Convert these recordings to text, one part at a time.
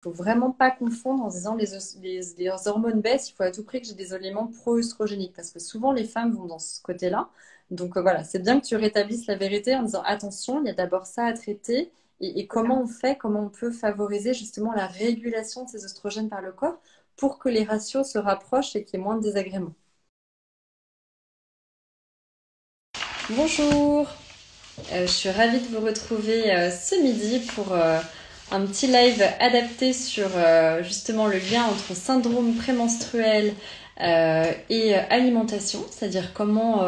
faut vraiment pas confondre en se disant les hormones baissent, il faut à tout prix que j'ai des éléments pro-œstrogéniques parce que souvent les femmes vont dans ce côté-là. Donc voilà, c'est bien que tu rétablisses la vérité en disant attention, il y a d'abord ça à traiter et C'est ça. comment on fait, comment on peut favoriser justement la régulation de ces oestrogènes par le corps pour que les ratios se rapprochent et qu'il y ait moins de désagréments. Bonjour, je suis ravie de vous retrouver ce midi pour un petit live adapté sur justement le lien entre syndrome prémenstruel et alimentation, c'est-à-dire comment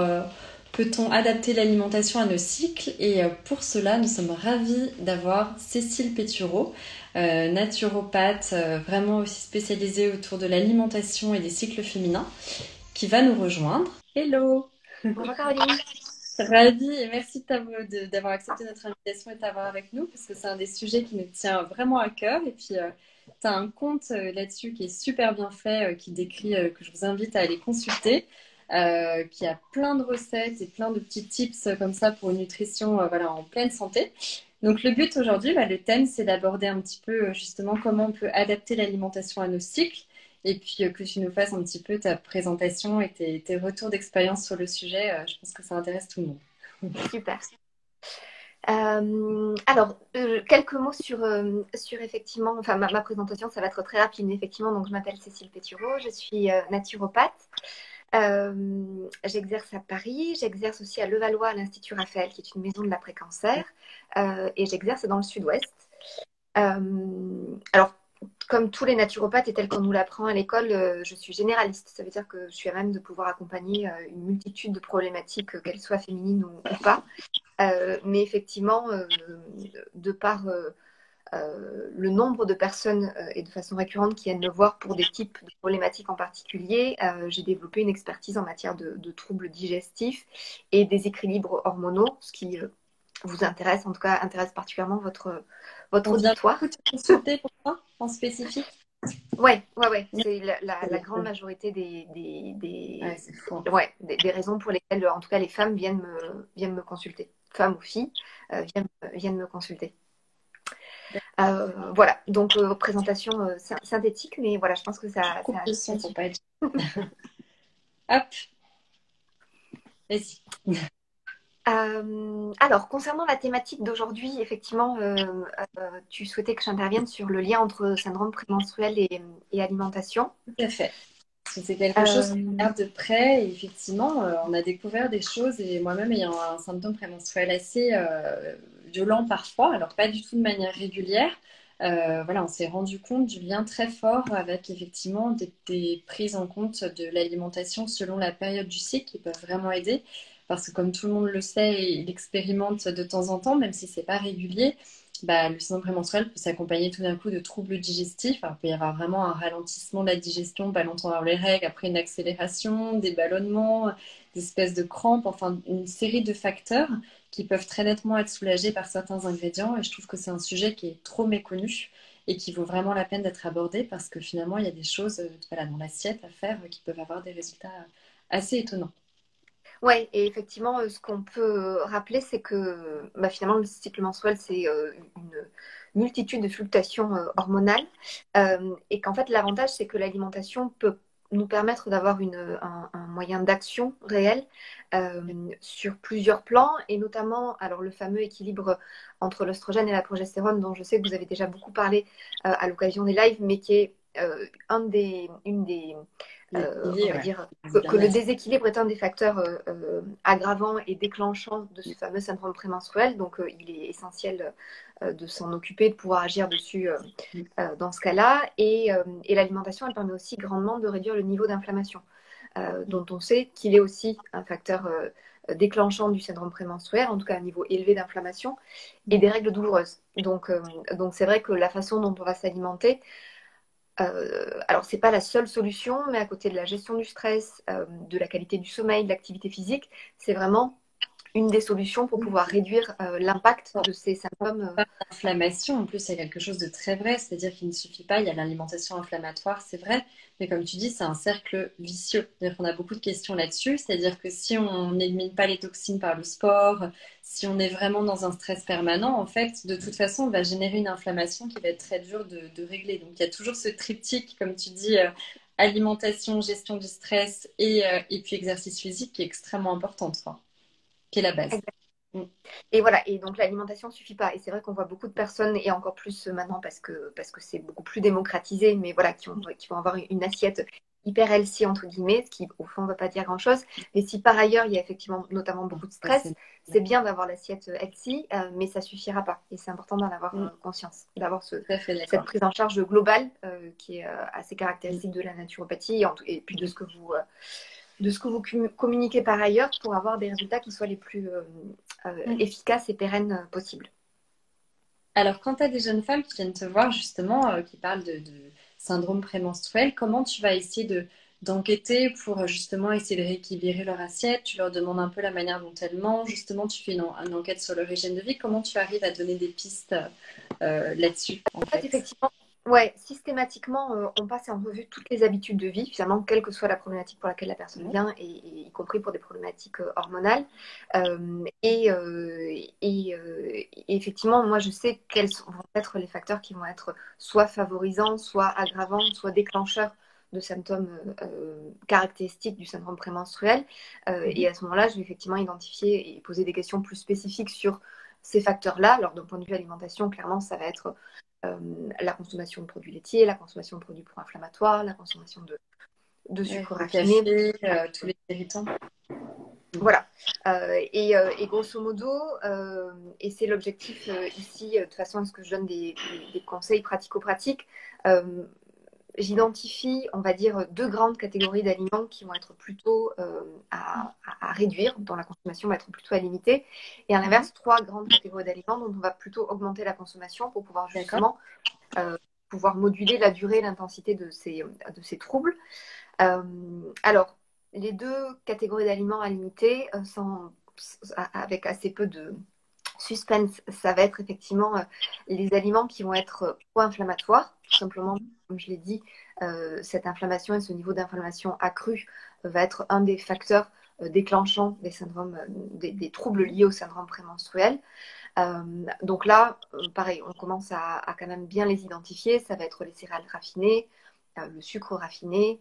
peut-on adapter l'alimentation à nos cycles. Et pour cela, nous sommes ravis d'avoir Cécile Pétureau, naturopathe, vraiment aussi spécialisée autour de l'alimentation et des cycles féminins, qui va nous rejoindre. Hello! Bonjour Caroline. Ravie et merci d'avoir accepté notre invitation et de t'avoir avec nous parce que c'est un des sujets qui nous tient vraiment à cœur. Et puis, tu as un compte là-dessus qui est super bien fait, qui décrit, que je vous invite à aller consulter, qui a plein de recettes et plein de petits tips comme ça pour une nutrition voilà, en pleine santé. Donc, le but aujourd'hui, le thème, c'est d'aborder un petit peu justement comment on peut adapter l'alimentation à nos cycles. Et puis que tu nous fasses un petit peu ta présentation et tes retours d'expérience sur le sujet. Je pense que ça intéresse tout le monde. Super. Alors, quelques mots sur effectivement, enfin ma présentation, ça va être très rapide, mais effectivement, donc je m'appelle Cécile Pétureau, je suis naturopathe. J'exerce à Paris, j'exerce aussi à Levallois à l'Institut Raphaël, qui est une maison de l'après-cancer, et j'exerce dans le sud-ouest. Alors, comme tous les naturopathes et tel qu'on nous l'apprend à l'école, je suis généraliste. Ça veut dire que je suis à même de pouvoir accompagner une multitude de problématiques, qu'elles soient féminines ou pas. Mais effectivement, de par le nombre de personnes et de façon récurrente qui viennent me voir pour des types de problématiques en particulier, j'ai développé une expertise en matière de troubles digestifs et déséquilibres hormonaux, ce qui vous intéresse, en tout cas intéresse particulièrement votre On vient auditoire. beaucoup te consulter pour ça en spécifique. Ouais. C'est Très la bien. grande majorité Ouais, c'est fou. des raisons pour lesquelles, en tout cas, les femmes viennent me consulter. Femmes ou filles viennent me consulter. Voilà, donc présentation synthétique, mais voilà, je pense que Coupe ça le son pour suffit. pas être. Hop, vas-y. Alors, concernant la thématique d'aujourd'hui, effectivement, tu souhaitais que j'intervienne sur le lien entre syndrome prémenstruel et alimentation. Tout à fait. Parce que c'est quelque chose qu'on Euh, regarde de près et effectivement, on a découvert des choses et moi-même ayant un symptôme prémenstruel assez violent parfois, alors pas du tout de manière régulière, voilà, on s'est rendu compte du lien très fort avec effectivement des prises en compte de l'alimentation selon la période du cycle qui peuvent vraiment aider. Parce que comme tout le monde le sait et l'expérimente de temps en temps, même si c'est pas régulier, bah, le syndrome prémenstruel peut s'accompagner tout d'un coup de troubles digestifs. Alors, il peut y avoir vraiment un ralentissement de la digestion pas longtemps avant les règles, après une accélération, des ballonnements, des espèces de crampes, enfin une série de facteurs qui peuvent très nettement être soulagés par certains ingrédients. Et je trouve que c'est un sujet qui est trop méconnu et qui vaut vraiment la peine d'être abordé parce que finalement, il y a des choses voilà, dans l'assiette à faire qui peuvent avoir des résultats assez étonnants. Ouais, et effectivement, ce qu'on peut rappeler, c'est que finalement, le cycle menstruel, c'est une multitude de fluctuations hormonales, et qu'en fait, l'avantage, c'est que l'alimentation peut nous permettre d'avoir un moyen d'action réel sur plusieurs plans, et notamment, alors le fameux équilibre entre l'oestrogène et la progestérone, dont je sais que vous avez déjà beaucoup parlé à l'occasion des lives, mais qui est une des Les on piliers, va ouais, dire, du que le bien-être. déséquilibre est un des facteurs aggravants et déclenchants de ce fameux syndrome prémenstruel. Donc, il est essentiel de s'en occuper, de pouvoir agir dessus dans ce cas-là. Et l'alimentation, elle permet aussi grandement de réduire le niveau d'inflammation, dont on sait qu'il est aussi un facteur déclenchant du syndrome prémenstruel, en tout cas un niveau élevé d'inflammation, et des règles douloureuses. Donc c'est vrai que la façon dont on va s'alimenter, alors, c'est pas la seule solution, mais à côté de la gestion du stress, de la qualité du sommeil, de l'activité physique, c'est vraiment une des solutions pour pouvoir réduire l'impact de ces symptômes. L'inflammation, en plus, c'est quelque chose de très vrai, c'est-à-dire qu'il ne suffit pas, il y a l'alimentation inflammatoire, c'est vrai, mais comme tu dis, c'est un cercle vicieux. C'est-à-dire qu'on a beaucoup de questions là-dessus, c'est-à-dire que si on n'élimine pas les toxines par le sport, si on est vraiment dans un stress permanent, en fait, de toute façon, on va générer une inflammation qui va être très dure de régler. Donc, il y a toujours ce triptyque, comme tu dis, alimentation, gestion du stress et puis exercice physique qui est extrêmement importante, quoi, qui est la base. Mm. Et voilà, et donc l'alimentation ne suffit pas. Et c'est vrai qu'on voit beaucoup de personnes, et encore plus maintenant parce que c'est beaucoup plus démocratisé, mais voilà, qui vont avoir une assiette hyper healthy, entre guillemets, ce qui au fond ne veut pas dire grand-chose. Mais si par ailleurs il y a effectivement notamment beaucoup de Ouais, stress, c'est bien d'avoir l'assiette healthy, mais ça ne suffira pas. Et c'est important d'en avoir conscience, d'avoir tout à fait cette d'accord. prise en charge globale qui est assez caractéristique de la naturopathie et puis de ce que vous communiquez par ailleurs pour avoir des résultats qui soient les plus efficaces et pérennes possibles. Alors, quand tu as des jeunes femmes qui viennent te voir justement, qui parlent de syndrome prémenstruel, comment tu vas essayer d'enquêter pour justement essayer de rééquilibrer leur assiette? Tu leur demandes un peu la manière dont elles mangent, justement, tu fais une enquête sur leur hygiène de vie. Comment tu arrives à donner des pistes là-dessus, en En fait, fait? effectivement, ouais, systématiquement, on passe en revue toutes les habitudes de vie, finalement, quelle que soit la problématique pour laquelle la personne vient, et y compris pour des problématiques hormonales. Et effectivement, moi, je sais quels vont être les facteurs qui vont être soit favorisants, soit aggravants, soit déclencheurs de symptômes caractéristiques du syndrome prémenstruel. Et à ce moment-là, je vais effectivement identifier et poser des questions plus spécifiques sur ces facteurs-là. Alors, d'un point de vue alimentation, clairement, ça va être la consommation de produits laitiers, la consommation de produits pro-inflammatoires, la consommation de Ouais, sucre le raffiné. café, tous les irritants. Voilà. Et grosso modo, et c'est l'objectif ici, de toute façon, est-ce que je donne des conseils pratico-pratiques j'identifie, on va dire, deux grandes catégories d'aliments qui vont être plutôt à réduire, dont la consommation va être plutôt à limiter. Et à l'inverse, trois grandes catégories d'aliments dont on va plutôt augmenter la consommation pour pouvoir D'accord. justement pouvoir moduler la durée et l'intensité de ces troubles. Alors, les deux catégories d'aliments à limiter sont avec assez peu de suspense. Ça va être effectivement les aliments qui vont être pro-inflammatoires, tout simplement, comme je l'ai dit, cette inflammation et ce niveau d'inflammation accru va être un des facteurs déclenchants des syndromes, des troubles liés au syndrome prémenstruel. Donc là, pareil, on commence à quand même bien les identifier. Ça va être les céréales raffinées, le sucre raffiné,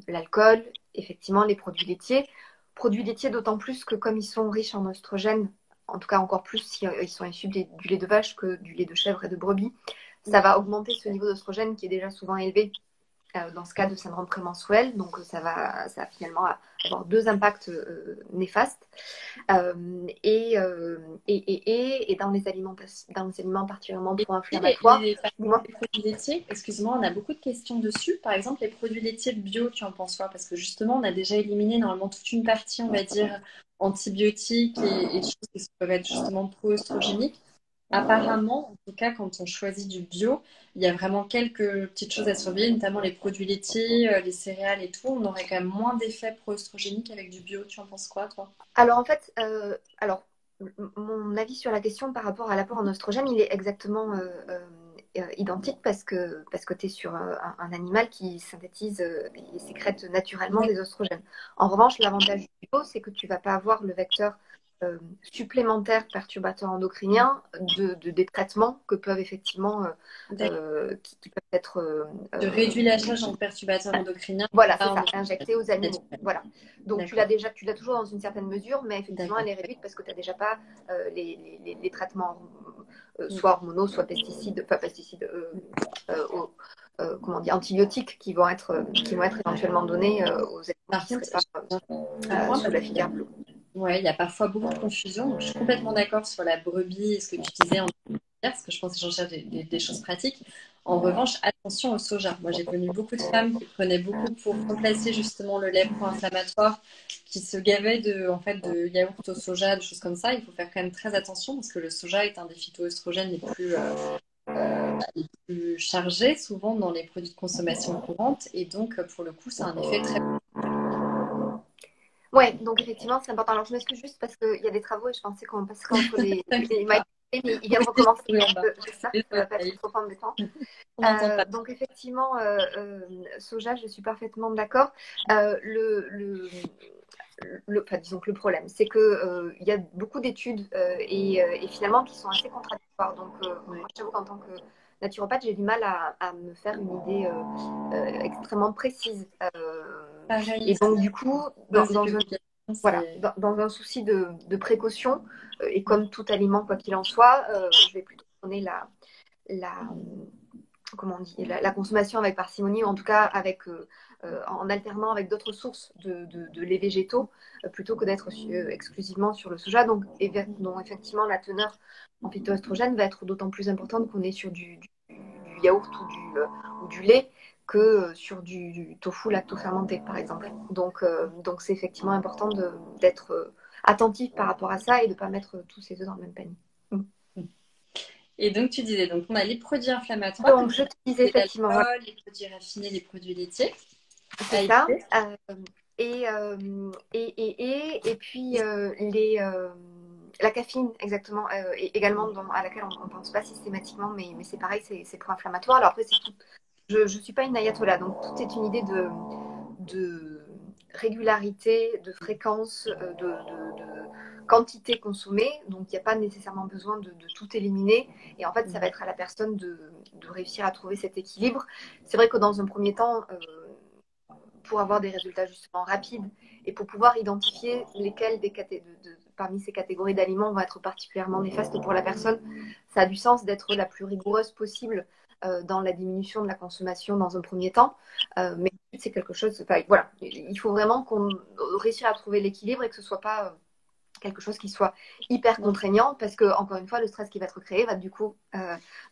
l'alcool, effectivement les produits laitiers. Produits laitiers d'autant plus que comme ils sont riches en oestrogènes, en tout cas encore plus si ils sont issus du lait de vache que du lait de chèvre et de brebis, ça va augmenter ce niveau d'oestrogène qui est déjà souvent élevé dans ce cas de syndrome prémenstruel. Donc, ça va finalement avoir deux impacts néfastes. Et dans les aliments particulièrement pro-inflammatoires, Les produits laitiers, excuse-moi, on a beaucoup de questions dessus. Par exemple, les produits laitiers bio, tu en penses quoi? Parce que justement, on a déjà éliminé normalement toute une partie, on va dire, antibiotiques et choses qui peuvent être justement pro-œstrogéniques. Apparemment, en tout cas, quand on choisit du bio, il y a vraiment quelques petites choses à surveiller, notamment les produits laitiers, les céréales et tout. On aurait quand même moins d'effets pro-œstrogéniques avec du bio. Tu en penses quoi, toi? alors en fait, mon avis sur la question par rapport à l'apport en oestrogène, il est exactement identique parce que tu es sur un animal qui synthétise et sécrète naturellement des oestrogènes. En revanche, l'avantage du bio, c'est que tu ne vas pas avoir le vecteur supplémentaire perturbateur endocrinien des traitements que peuvent effectivement qui peuvent être De réduire la charge en perturbateurs endocriniens. voilà, c'est ça, injecté aux animaux. Voilà. Donc tu D'accord. l'as toujours dans une certaine mesure, mais effectivement, elle est réduite parce que tu n'as déjà pas les traitements soit hormonaux, soit pesticides, enfin pesticides, comment dire, antibiotiques qui vont être éventuellement donnés aux animaux Par qui ne contre, seraient pas sous la filière bleue. ouais, il y a parfois beaucoup de confusion. Donc, je suis complètement d'accord sur la brebis et ce que tu disais en parce que je pense que j'en cherche des choses pratiques. En revanche, attention au soja. Moi, j'ai connu beaucoup de femmes qui prenaient beaucoup pour remplacer justement le lait pro-inflammatoire, qui se gavaient en fait, de yaourt au soja, des choses comme ça. Il faut faire quand même très attention parce que le soja est un des phytoœstrogènes les plus chargés, souvent dans les produits de consommation courante. Et donc, pour le coup, ça a un effet très Ouais, donc effectivement, c'est important. Alors, je m'excuse juste parce qu'il y a des travaux et je pensais qu'on passerait entre les mics, mais il vient de recommencer. J'espère que ça ne va pas être trop embêtant. On n'entend pas. Donc effectivement, soja, je suis parfaitement d'accord. Enfin, disons que le problème, c'est que il y a beaucoup d'études et finalement qui sont assez contradictoires. Donc moi, j'avoue qu'en tant que naturopathe, j'ai du mal à me faire une idée extrêmement précise. Pareil, Et donc du coup, pose des publications, voilà, c'est... dans un souci de précaution, et comme tout aliment, quoi qu'il en soit, je vais plutôt donner la, comment on dit, la consommation avec parcimonie, ou en tout cas en alternant avec d'autres sources de lait végétaux, plutôt que d'être exclusivement sur le soja. Donc effectivement, la teneur en phytoestrogène va être d'autant plus importante qu'on est sur du yaourt ou du lait que sur du tofu lacto-fermenté, par exemple. Donc c'est effectivement important d'être attentif par rapport à ça et de ne pas mettre tous ses œufs dans le même panier. Et donc, tu disais, donc on a les produits inflammatoires, Donc, comme je te disais effectivement, voilà, l'alcool, les produits raffinés, les produits laitiers, à c'est ça. éviter. Et puis la caféine, exactement, et également à laquelle on ne pense pas systématiquement, mais c'est pareil, c'est pro-inflammatoire. Alors après, c'est tout. Je ne suis pas une ayatollah, donc tout est une idée de régularité, de fréquence, de quantité consommée. Donc il n'y a pas nécessairement besoin de tout éliminer. Et en fait, ça va être à la personne de réussir à trouver cet équilibre. C'est vrai que dans un premier temps, pour avoir des résultats justement rapides et pour pouvoir identifier lesquels parmi ces catégories d'aliments vont être particulièrement néfastes pour la personne, ça a du sens d'être la plus rigoureuse possible dans la diminution de la consommation dans un premier temps. Mais c'est quelque chose, enfin, voilà, il faut vraiment qu'on réussisse à trouver l'équilibre et que ce soit pas quelque chose qui soit hyper Non. contraignant parce que, encore une fois, le stress qui va être créé va du coup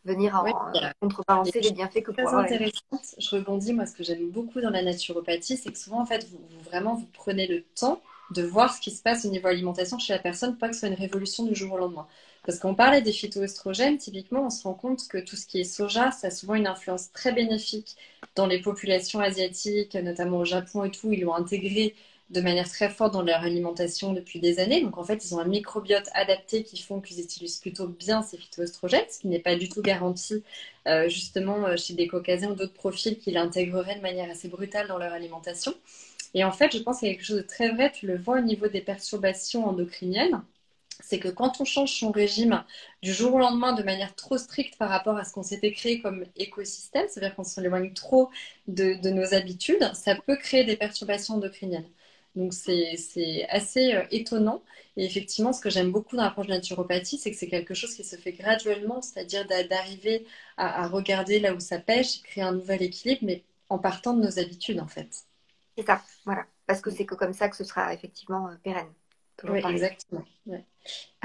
venir Oui, contrebalancer les bienfaits que pourrait très avoir intéressante. Je rebondis, moi, ce que j'aime beaucoup dans la naturopathie, c'est que souvent, en fait, vraiment, vous prenez le temps de voir ce qui se passe au niveau alimentation chez la personne, pas que ce soit une révolution du jour au lendemain. Parce qu'on parlait des phytoestrogènes, typiquement, on se rend compte que tout ce qui est soja, ça a souvent une influence très bénéfique dans les populations asiatiques, notamment au Japon et tout. Ils l'ont intégré de manière très forte dans leur alimentation depuis des années. Donc en fait, ils ont un microbiote adapté qui font qu'ils utilisent plutôt bien ces phytoestrogènes, ce qui n'est pas du tout garanti justement chez des Caucasiens ou d'autres profils qui l'intégreraient de manière assez brutale dans leur alimentation. Et en fait, je pense qu'il y a quelque chose de très vrai, tu le vois au niveau des perturbations endocriniennes, c'est que quand on change son régime du jour au lendemain de manière trop stricte par rapport à ce qu'on s'était créé comme écosystème, c'est-à-dire qu'on s'éloigne trop de nos habitudes, ça peut créer des perturbations endocriniennes. Donc c'est assez étonnant. Et effectivement, ce que j'aime beaucoup dans l'approche de la naturopathie, c'est que c'est quelque chose qui se fait graduellement, c'est-à-dire d'arriver à regarder là où ça pêche, créer un nouvel équilibre, mais en partant de nos habitudes en fait. C'est ça, voilà. Parce que c'est que comme ça que ce sera effectivement pérenne. Toujours Oui, pareil. exactement. Ouais.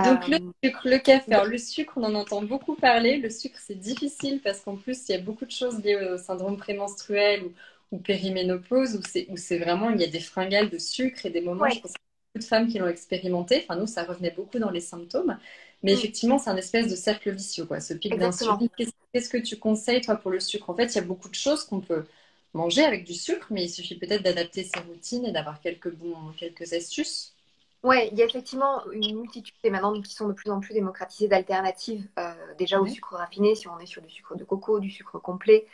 Donc le Euh, sucre, le café. donc, Alors le sucre, on en entend beaucoup parler. Le sucre, c'est difficile parce qu'en plus, il y a beaucoup de choses liées au syndrome prémenstruel ou périménopause où c'est vraiment, il y a des fringales de sucre et des moments, je ouais, pense qu'il y a beaucoup de femmes qui l'ont expérimenté. Enfin, nous, ça revenait beaucoup dans les symptômes. Mais mm, effectivement, c'est un espèce de cercle vicieux, quoi, ce pic exactement. d'insuline. Qu'est-ce que tu conseilles, toi, pour le sucre? En fait, il y a beaucoup de choses qu'on peut manger avec du sucre, mais il suffit peut-être d'adapter ses routines et d'avoir quelques astuces. Ouais, il y a effectivement une multitude et maintenant qui sont de plus en plus démocratisées d'alternatives déjà au Ouais. sucre raffiné, si on est sur du sucre de coco, du sucre complet,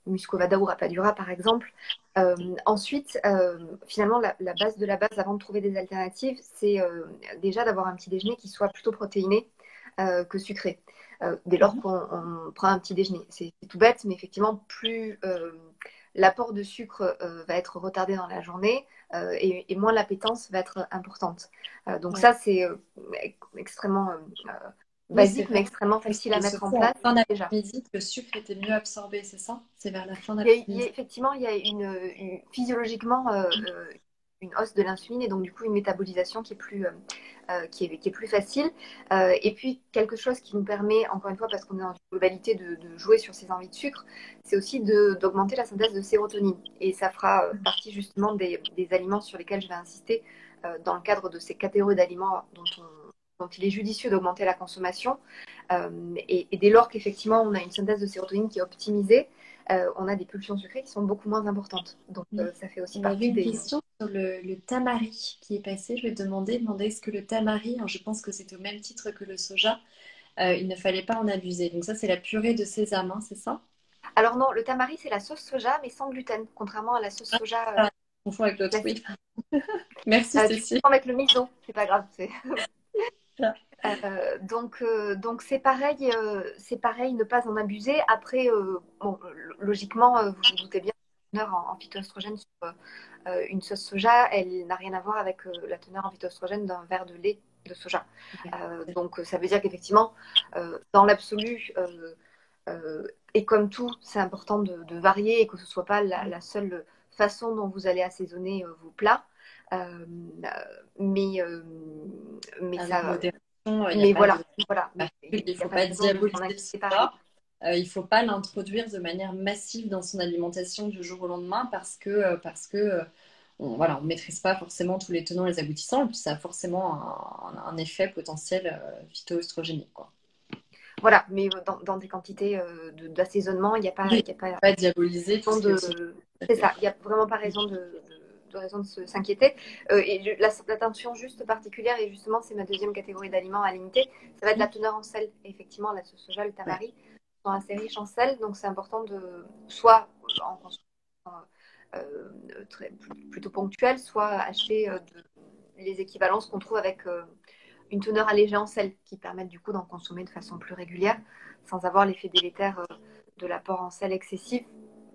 muscovada ou rapadura par exemple. Ensuite, finalement, la base de la base avant de trouver des alternatives, c'est déjà d'avoir un petit déjeuner qui soit plutôt protéiné que sucré. Dès lors Mhm. qu'on prend un petit déjeuner. C'est tout bête, mais effectivement, plus l'apport de sucre va être retardé dans la journée et moins l'appétence va être importante. Donc Ouais. ça, c'est extrêmement Oui, c'est basique, mais vrai. extrêmement facile à C'est mettre en surtout en place fin déjà. d'après-midi que le sucre était mieux absorbé, c'est ça? C'est vers la fin Il y a d'après-midi. effectivement, il y a physiologiquement une hausse de l'insuline et donc du coup une métabolisation qui est plus facile. Et puis quelque chose qui nous permet, encore une fois, parce qu'on est dans une globalité de jouer sur ces envies de sucre, c'est aussi d'augmenter la synthèse de sérotonine. Et ça fera partie justement des aliments sur lesquels je vais insister dans le cadre de ces catégories d'aliments dont il est judicieux d'augmenter la consommation. Et dès lors qu'effectivement on a une synthèse de sérotonine qui est optimisée, on a des pulsions sucrées qui sont beaucoup moins importantes. Donc ça fait aussi On avait partie une des... question sur le tamari qui est passé. Je vais te demander est-ce que le tamari, hein, je pense que c'est au même titre que le soja, il ne fallait pas en abuser. Donc ça, c'est la purée de sésame, hein, c'est ça? Alors non, le tamari c'est la sauce soja mais sans gluten, contrairement à la sauce soja Ah, je confonds avec l'autre, oui. classique. Merci, Tu Cécile. peux mettre le miso, c'est pas grave. Ah, Donc c'est pareil, ne pas en abuser. Après, bon, logiquement, vous vous doutez bien, la teneur en phytoestrogène sur une sauce soja, elle n'a rien à voir avec la teneur en phytoestrogène d'un verre de lait de soja. Donc ça veut dire qu'effectivement, dans l'absolu, et comme tout, c'est important de varier et que ce ne soit pas la seule façon dont vous allez assaisonner vos plats. Euh, mais mais avec ça, modération, il n'y a mais pas de... voilà, mais il Il ne n'y a faut pas de pas raison de s'en diaboliser le inquiéter par soja. Il ne faut pas l'introduire de manière massive dans son alimentation du jour au lendemain parce que voilà, on ne maîtrise pas forcément tous les tenants et les aboutissants et puis ça a forcément un effet potentiel phytoœstrogénique, quoi. Voilà, mais dans des quantités d'assaisonnement, il n'y a pas, Oui, il y a pas pas diaboliser tout raison ce qui est aussi. c'est ça, il n'y a vraiment pas raison de raison de s'inquiéter. Et l'attention juste particulière, et justement, c'est ma deuxième catégorie d'aliments à limiter, ça va être la teneur en sel. Et effectivement, la sauce soja, le Ouais. tamari sont assez riches en sel, donc c'est important de soit en consommation plutôt ponctuelle, soit acheter les équivalences qu'on trouve avec une teneur allégée en sel, qui permettent du coup d'en consommer de façon plus régulière, sans avoir l'effet délétère de l'apport en sel excessif,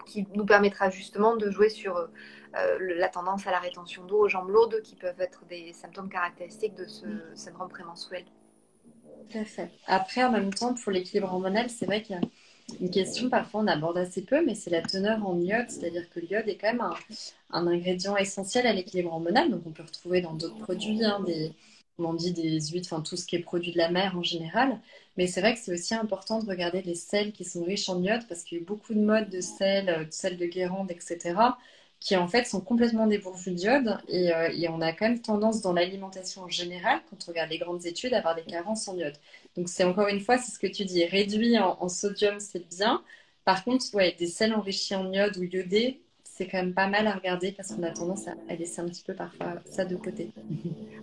qui nous permettra justement de jouer sur la tendance à la rétention d'eau aux jambes lourdes, qui peuvent être des symptômes caractéristiques de ce syndrome prémenstruel. Tout à fait. Après, en même temps, pour l'équilibre hormonal, c'est vrai qu'il y a une question, parfois on aborde assez peu, mais c'est la teneur en iode, c'est-à-dire que l'iode est quand même un ingrédient essentiel à l'équilibre hormonal, donc on peut retrouver dans d'autres produits, hein, on en dit des huiles, enfin tout ce qui est produit de la mer en général, mais c'est vrai que c'est aussi important de regarder les sels qui sont riches en iode, parce qu'il y a eu beaucoup de modes de sel de Guérande, etc., qui en fait sont complètement dépourvus d'iode, et on a quand même tendance dans l'alimentation en général, quand on regarde les grandes études, à avoir des carences en iode. Donc c'est encore une fois, c'est ce que tu dis, réduit en sodium, c'est bien. Par contre, ouais, des sels enrichis en iode ou iodés, c'est quand même pas mal à regarder parce qu'on a tendance à laisser un petit peu parfois ça de côté.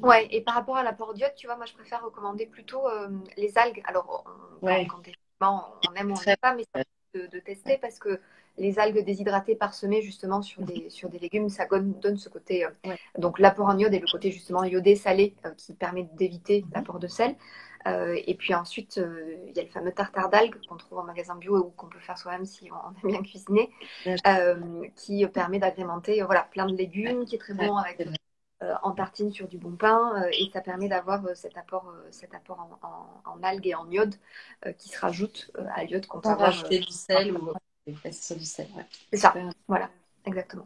Ouais, et par rapport à l'apport d'iode, tu vois, moi je préfère recommander plutôt les algues. Alors, Ouais, quand effectivement on aime ou on très n'aime pas, mais ça de tester parce que les algues déshydratées parsemées justement sur des légumes, ça donne ce côté. ouais. Donc, l'apport en iode et le côté justement iodé salé qui permet d'éviter l'apport de sel. Et puis ensuite, il y a le fameux tartare d'algues qu'on trouve en magasin bio ou qu'on peut faire soi-même si on aime bien cuisiner, qui permet d'agrémenter voilà, plein de légumes, qui est très Ouais, bon avec c'est vrai. en tartine sur du bon pain et ça permet d'avoir cet apport en algues et en iode qui se rajoute à l'iode qu'on peut Sans avoir. rajouter du sel ou c'est sur du sel, ouais. C'est ça, Super. voilà, exactement.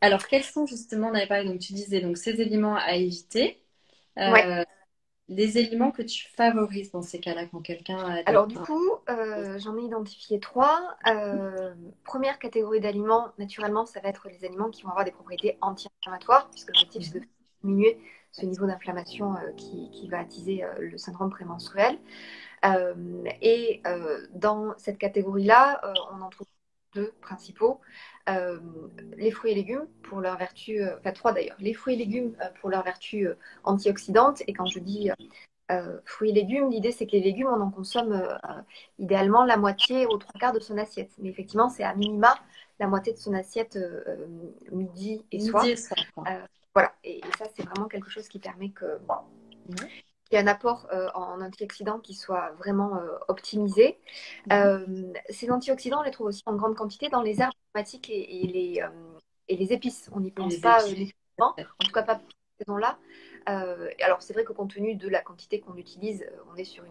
Alors, quels sont justement, on avait parlé, donc tu disais donc ces éléments à éviter, Ouais. euh, les éléments que tu favorises dans ces cas-là quand quelqu'un a des... Alors du coup, j'en ai identifié trois. Première catégorie d'aliments, naturellement, ça va être les aliments qui vont avoir des propriétés anti-inflammatoires, puisque l'objectif c'est de diminuer ce niveau d'inflammation qui va attiser le syndrome prémenstruel. Dans cette catégorie-là, on en trouve deux principaux. Euh, les fruits et légumes pour leur vertu, enfin trois d'ailleurs, les fruits et légumes pour leur vertu antioxydante. Et quand je dis fruits et légumes, l'idée c'est que les légumes, on en consomme idéalement la moitié aux trois quarts de son assiette. Mais effectivement, c'est à minima la moitié de son assiette midi et Midi et soir. soir, quoi. Voilà, et ça c'est vraiment quelque chose qui permet que Ouais. qu'il y ait un apport en antioxydants qui soit vraiment optimisé. Ces antioxydants, on les trouve aussi en grande quantité dans les herbes aromatiques et les épices. On n'y Et pense les pas épices. nécessairement, en tout cas pas pour cette saison-là. Alors c'est vrai que compte tenu de la quantité qu'on utilise, on est sur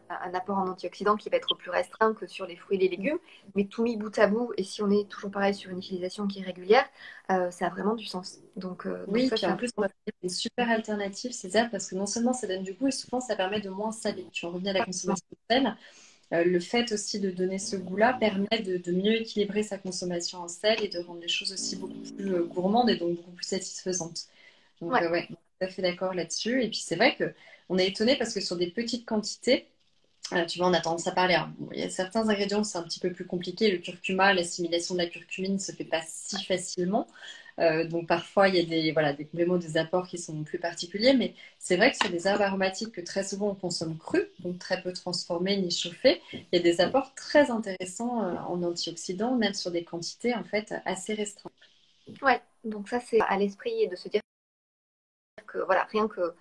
un apport en antioxydants qui va être plus restreint que sur les fruits et les légumes, mais tout mis bout à bout, et si on est toujours pareil sur une utilisation qui est régulière, ça a vraiment du sens. Donc Oui, ça, puis c'est en plus, important. c'est une super alternative, ces herbes, parce que non seulement ça donne du goût, et souvent ça permet de moins saler. Tu en reviens à la consommation de sel. Le fait aussi de donner ce goût-là permet de mieux équilibrer sa consommation en sel et de rendre les choses aussi beaucoup plus gourmandes et donc beaucoup plus satisfaisantes. Donc, Ouais. ouais, tout à fait d'accord là-dessus. Et puis c'est vrai que on est étonné parce que sur des petites quantités, Tu vois, on a tendance à parler. Alors, bon, il y a certains ingrédients où c'est un petit peu plus compliqué. Le curcuma, l'assimilation de la curcumine ne se fait pas si facilement. Donc parfois, il y a voilà, des compléments, des apports qui sont plus particuliers. Mais c'est vrai que sur des herbes aromatiques que très souvent on consomme crues, donc très peu transformées ni chauffées, il y a des apports très intéressants en antioxydants, même sur des quantités en fait assez restreintes. Ouais, donc ça c'est à l'esprit et de se dire que voilà, rien que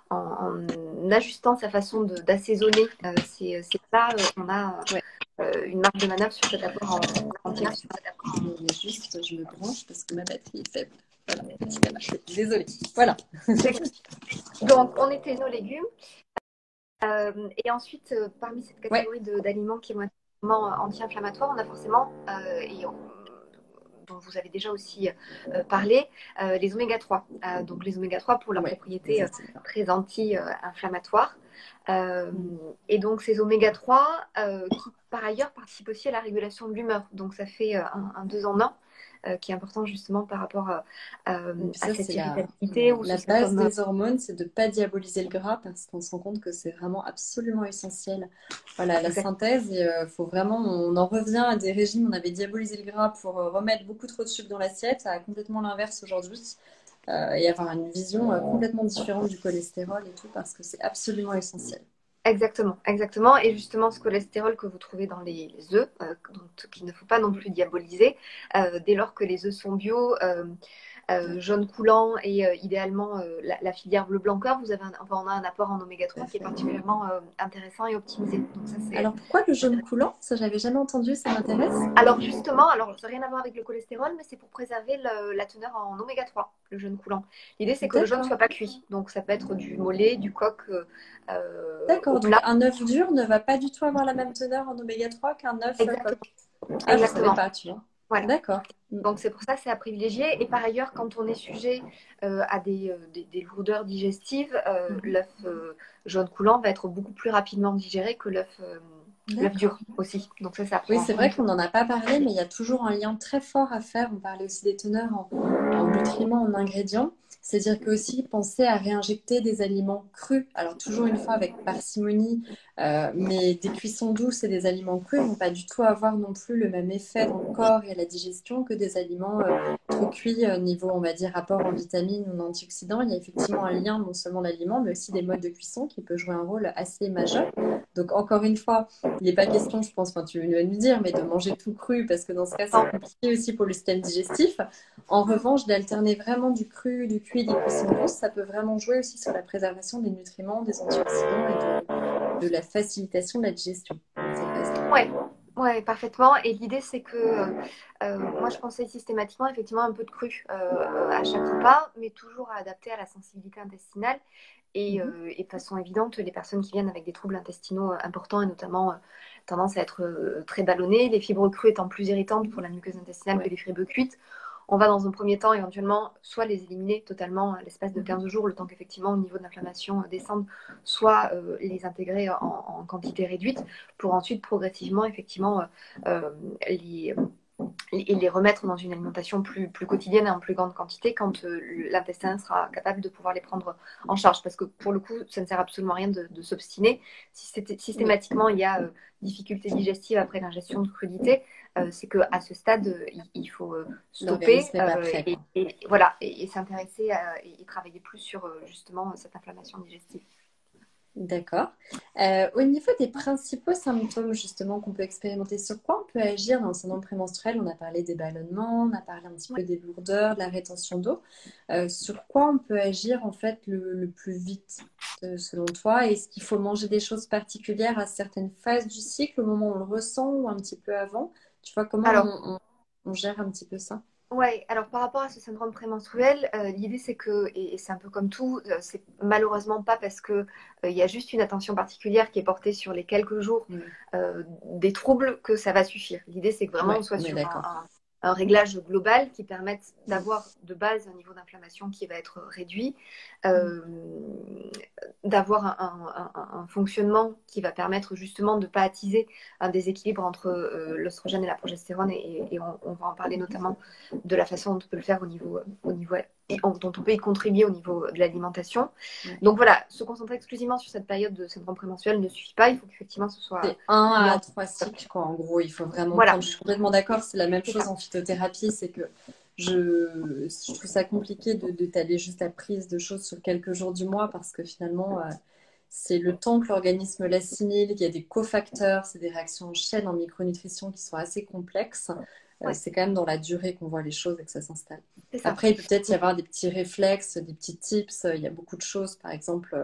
en ajustant sa façon d'assaisonner ces plats, on a Ouais. une marge de manœuvre sur cet apport en antioxydants. Mais juste, je me branche parce que ma batterie est faible. Voilà, désolée. Voilà. Donc on était nos légumes. Et ensuite, parmi cette Ouais. catégorie d'aliments qui vont être anti-inflammatoires, on a forcément, dont vous avez déjà aussi parlé, les oméga 3. Donc les oméga 3 pour leurs Ouais. propriétés très anti-inflammatoires. Et donc ces oméga 3 qui par ailleurs participent aussi à la régulation de l'humeur. Donc ça fait un deux en un qui est important justement par rapport à Ça, cette c'est irritabilité ou ce la base symptôme. des hormones, c'est de ne pas diaboliser le gras parce qu'on se rend compte que c'est vraiment absolument essentiel. Voilà, la Exact. synthèse, faut vraiment, on en revient à des régimes, on avait diabolisé le gras pour remettre beaucoup trop de sucre dans l'assiette, ça a complètement l'inverse aujourd'hui. Et avoir une vision complètement différente du cholestérol et tout parce que c'est absolument essentiel. Exactement, exactement. Et justement, ce cholestérol que vous trouvez dans les œufs, qu'il ne faut pas non plus diaboliser, dès lors que les œufs sont bio, jaune coulant et idéalement la filière bleu blanc cœur, on a un apport en oméga Tout à 3 qui est fait. particulièrement intéressant et optimisé. Donc ça, c'est... Alors pourquoi le jaune coulant? Ça, j'avais jamais entendu, ça m'intéresse. Alors justement, alors ça n'a rien à voir avec le cholestérol, mais c'est pour préserver la teneur en oméga 3, le jaune coulant. L'idée, c'est que le jaune ne D'accord. soit pas cuit. Donc ça peut être du mollet, du coq au D'accord, donc plat. un œuf dur ne va pas du tout avoir la même teneur en oméga 3 qu'un œuf coq. Exactement. Ah, je savais Exactement. pas, tu vois. Voilà. D'accord. Donc c'est pour ça que c'est à privilégier. Et par ailleurs, quand on est sujet à des lourdeurs digestives, Mhm. l'œuf jaune coulant va être beaucoup plus rapidement digéré que l'œuf D'accord. dur aussi. Donc ça Oui, prend en c'est vrai compte. qu'on n'en a pas parlé, mais il y a toujours un lien très fort à faire. On parlait aussi des teneurs en nutriments, en ingrédients. C'est-à-dire que aussi penser à réinjecter des aliments crus. Alors toujours une fois avec parcimonie, mais des cuissons douces et des aliments crus vont pas du tout avoir non plus le même effet dans le corps et à la digestion que des aliments trop cuits niveau, on va dire, apport en vitamines ou en antioxydants. Il y a effectivement un lien non seulement l'aliment, mais aussi des modes de cuisson qui peut jouer un rôle assez majeur. Donc encore une fois, il n'est pas question, je pense, enfin, tu vas nous dire, mais de manger tout cru, parce que dans ce cas, c'est compliqué aussi pour le système digestif. En revanche, d'alterner vraiment du cru, du cuit, des cuissons douces, ça peut vraiment jouer aussi sur la préservation des nutriments, des antioxydants et de la facilitation de la digestion. Ces phases-là. Ouais, ouais, parfaitement. Et l'idée, c'est que moi, je conseille systématiquement, effectivement, un peu de cru à chaque repas, mais toujours à adapter à la sensibilité intestinale. Mhm. Et de façon évidente, les personnes qui viennent avec des troubles intestinaux importants et notamment tendance à être très ballonnées, les fibres crues étant plus irritantes pour la muqueuse intestinale que Ouais. les fibres cuites, on va dans un premier temps éventuellement soit les éliminer totalement à l'espace de Mhm. 15 jours, le temps qu'effectivement au niveau de l'inflammation descende, soit les intégrer en quantité réduite pour ensuite progressivement effectivement les, et les remettre dans une alimentation plus quotidienne et en plus grande quantité quand l'intestin sera capable de pouvoir les prendre en charge. Parce que pour le coup, ça ne sert absolument à rien de s'obstiner. Si Oui, systématiquement il y a difficulté digestive après l'ingestion de crudités, c'est qu'à ce stade, il faut stopper l'organisme n'est pas prêt, quoi. voilà, et s'intéresser et travailler plus sur justement cette inflammation digestive. D'accord. Au niveau des principaux symptômes justement qu'on peut expérimenter, sur quoi on peut agir dans le syndrome prémenstruel? On a parlé des ballonnements, on a parlé un petit peu des lourdeurs, de la rétention d'eau. Sur quoi on peut agir en fait le plus vite selon toi? Est-ce qu'il faut manger des choses particulières à certaines phases du cycle, au moment où on le ressent ou un petit peu avant? Tu vois, comment Alors, on gère un petit peu ça? ouais, alors par rapport à ce syndrome prémenstruel, l'idée c'est que, et c'est un peu comme tout, c'est malheureusement pas parce que il y a juste une attention particulière qui est portée sur les quelques jours Oui. des troubles que ça va suffire. L'idée c'est que vraiment on Ouais, soit on est sur d'accord. un réglage global qui permette d'avoir de base un niveau d'inflammation qui va être réduit, euh, d'avoir un fonctionnement qui va permettre justement de ne pas attiser un déséquilibre entre l'oestrogène et la progestérone, et on va en parler notamment de la façon dont on peut le faire au niveau dont on peut y contribuer au niveau de l'alimentation. Ouais. Donc voilà, se concentrer exclusivement sur cette période de syndrome prémenstruel ne suffit pas, il faut qu'effectivement ce soit... C'est 1 à 3 cycles, quoi. En gros, il faut vraiment Voilà. prendre. Je suis complètement d'accord. C'est la même C'est chose ça. en phytothérapie. C'est que je trouve ça compliqué de t'aller juste la prise de choses sur quelques jours du mois parce que finalement, c'est le temps que l'organisme l'assimile. Il y a des cofacteurs, c'est des réactions en chaîne en micronutrition qui sont assez complexes. Ouais, C'est quand même dans la durée qu'on voit les choses et que ça s'installe. c'est ça. Après, il peut peut-être y avoir des petits réflexes, des petits tips. Il y a beaucoup de choses. Par exemple,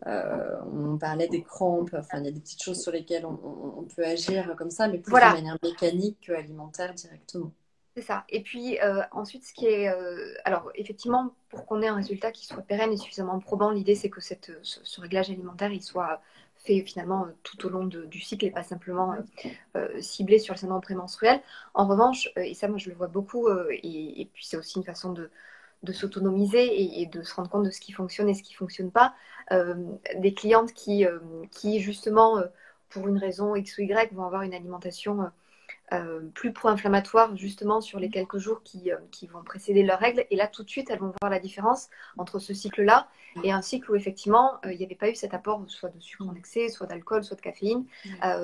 on parlait des crampes, enfin il y a des petites choses sur lesquelles on peut agir comme ça, mais plus de Voilà, manière mécanique qu'alimentaire directement. c'est ça. Et puis ensuite, ce qui est... alors effectivement, pour qu'on ait un résultat qui soit pérenne et suffisamment probant, l'idée c'est que ce réglage alimentaire, il soit fait finalement tout au long du cycle et pas simplement ciblé sur le syndrome prémenstruel. En revanche, et ça moi je le vois beaucoup, et puis c'est aussi une façon de s'autonomiser et de se rendre compte de ce qui fonctionne et ce qui ne fonctionne pas. Des clientes qui justement, pour une raison X ou Y, vont avoir une alimentation plus pro-inflammatoire justement sur les quelques jours qui vont précéder leurs règles. Et là, tout de suite, elles vont voir la différence entre ce cycle-là et un cycle où effectivement, il n'y avait pas eu cet apport soit de sucre en excès, soit d'alcool, soit de caféine.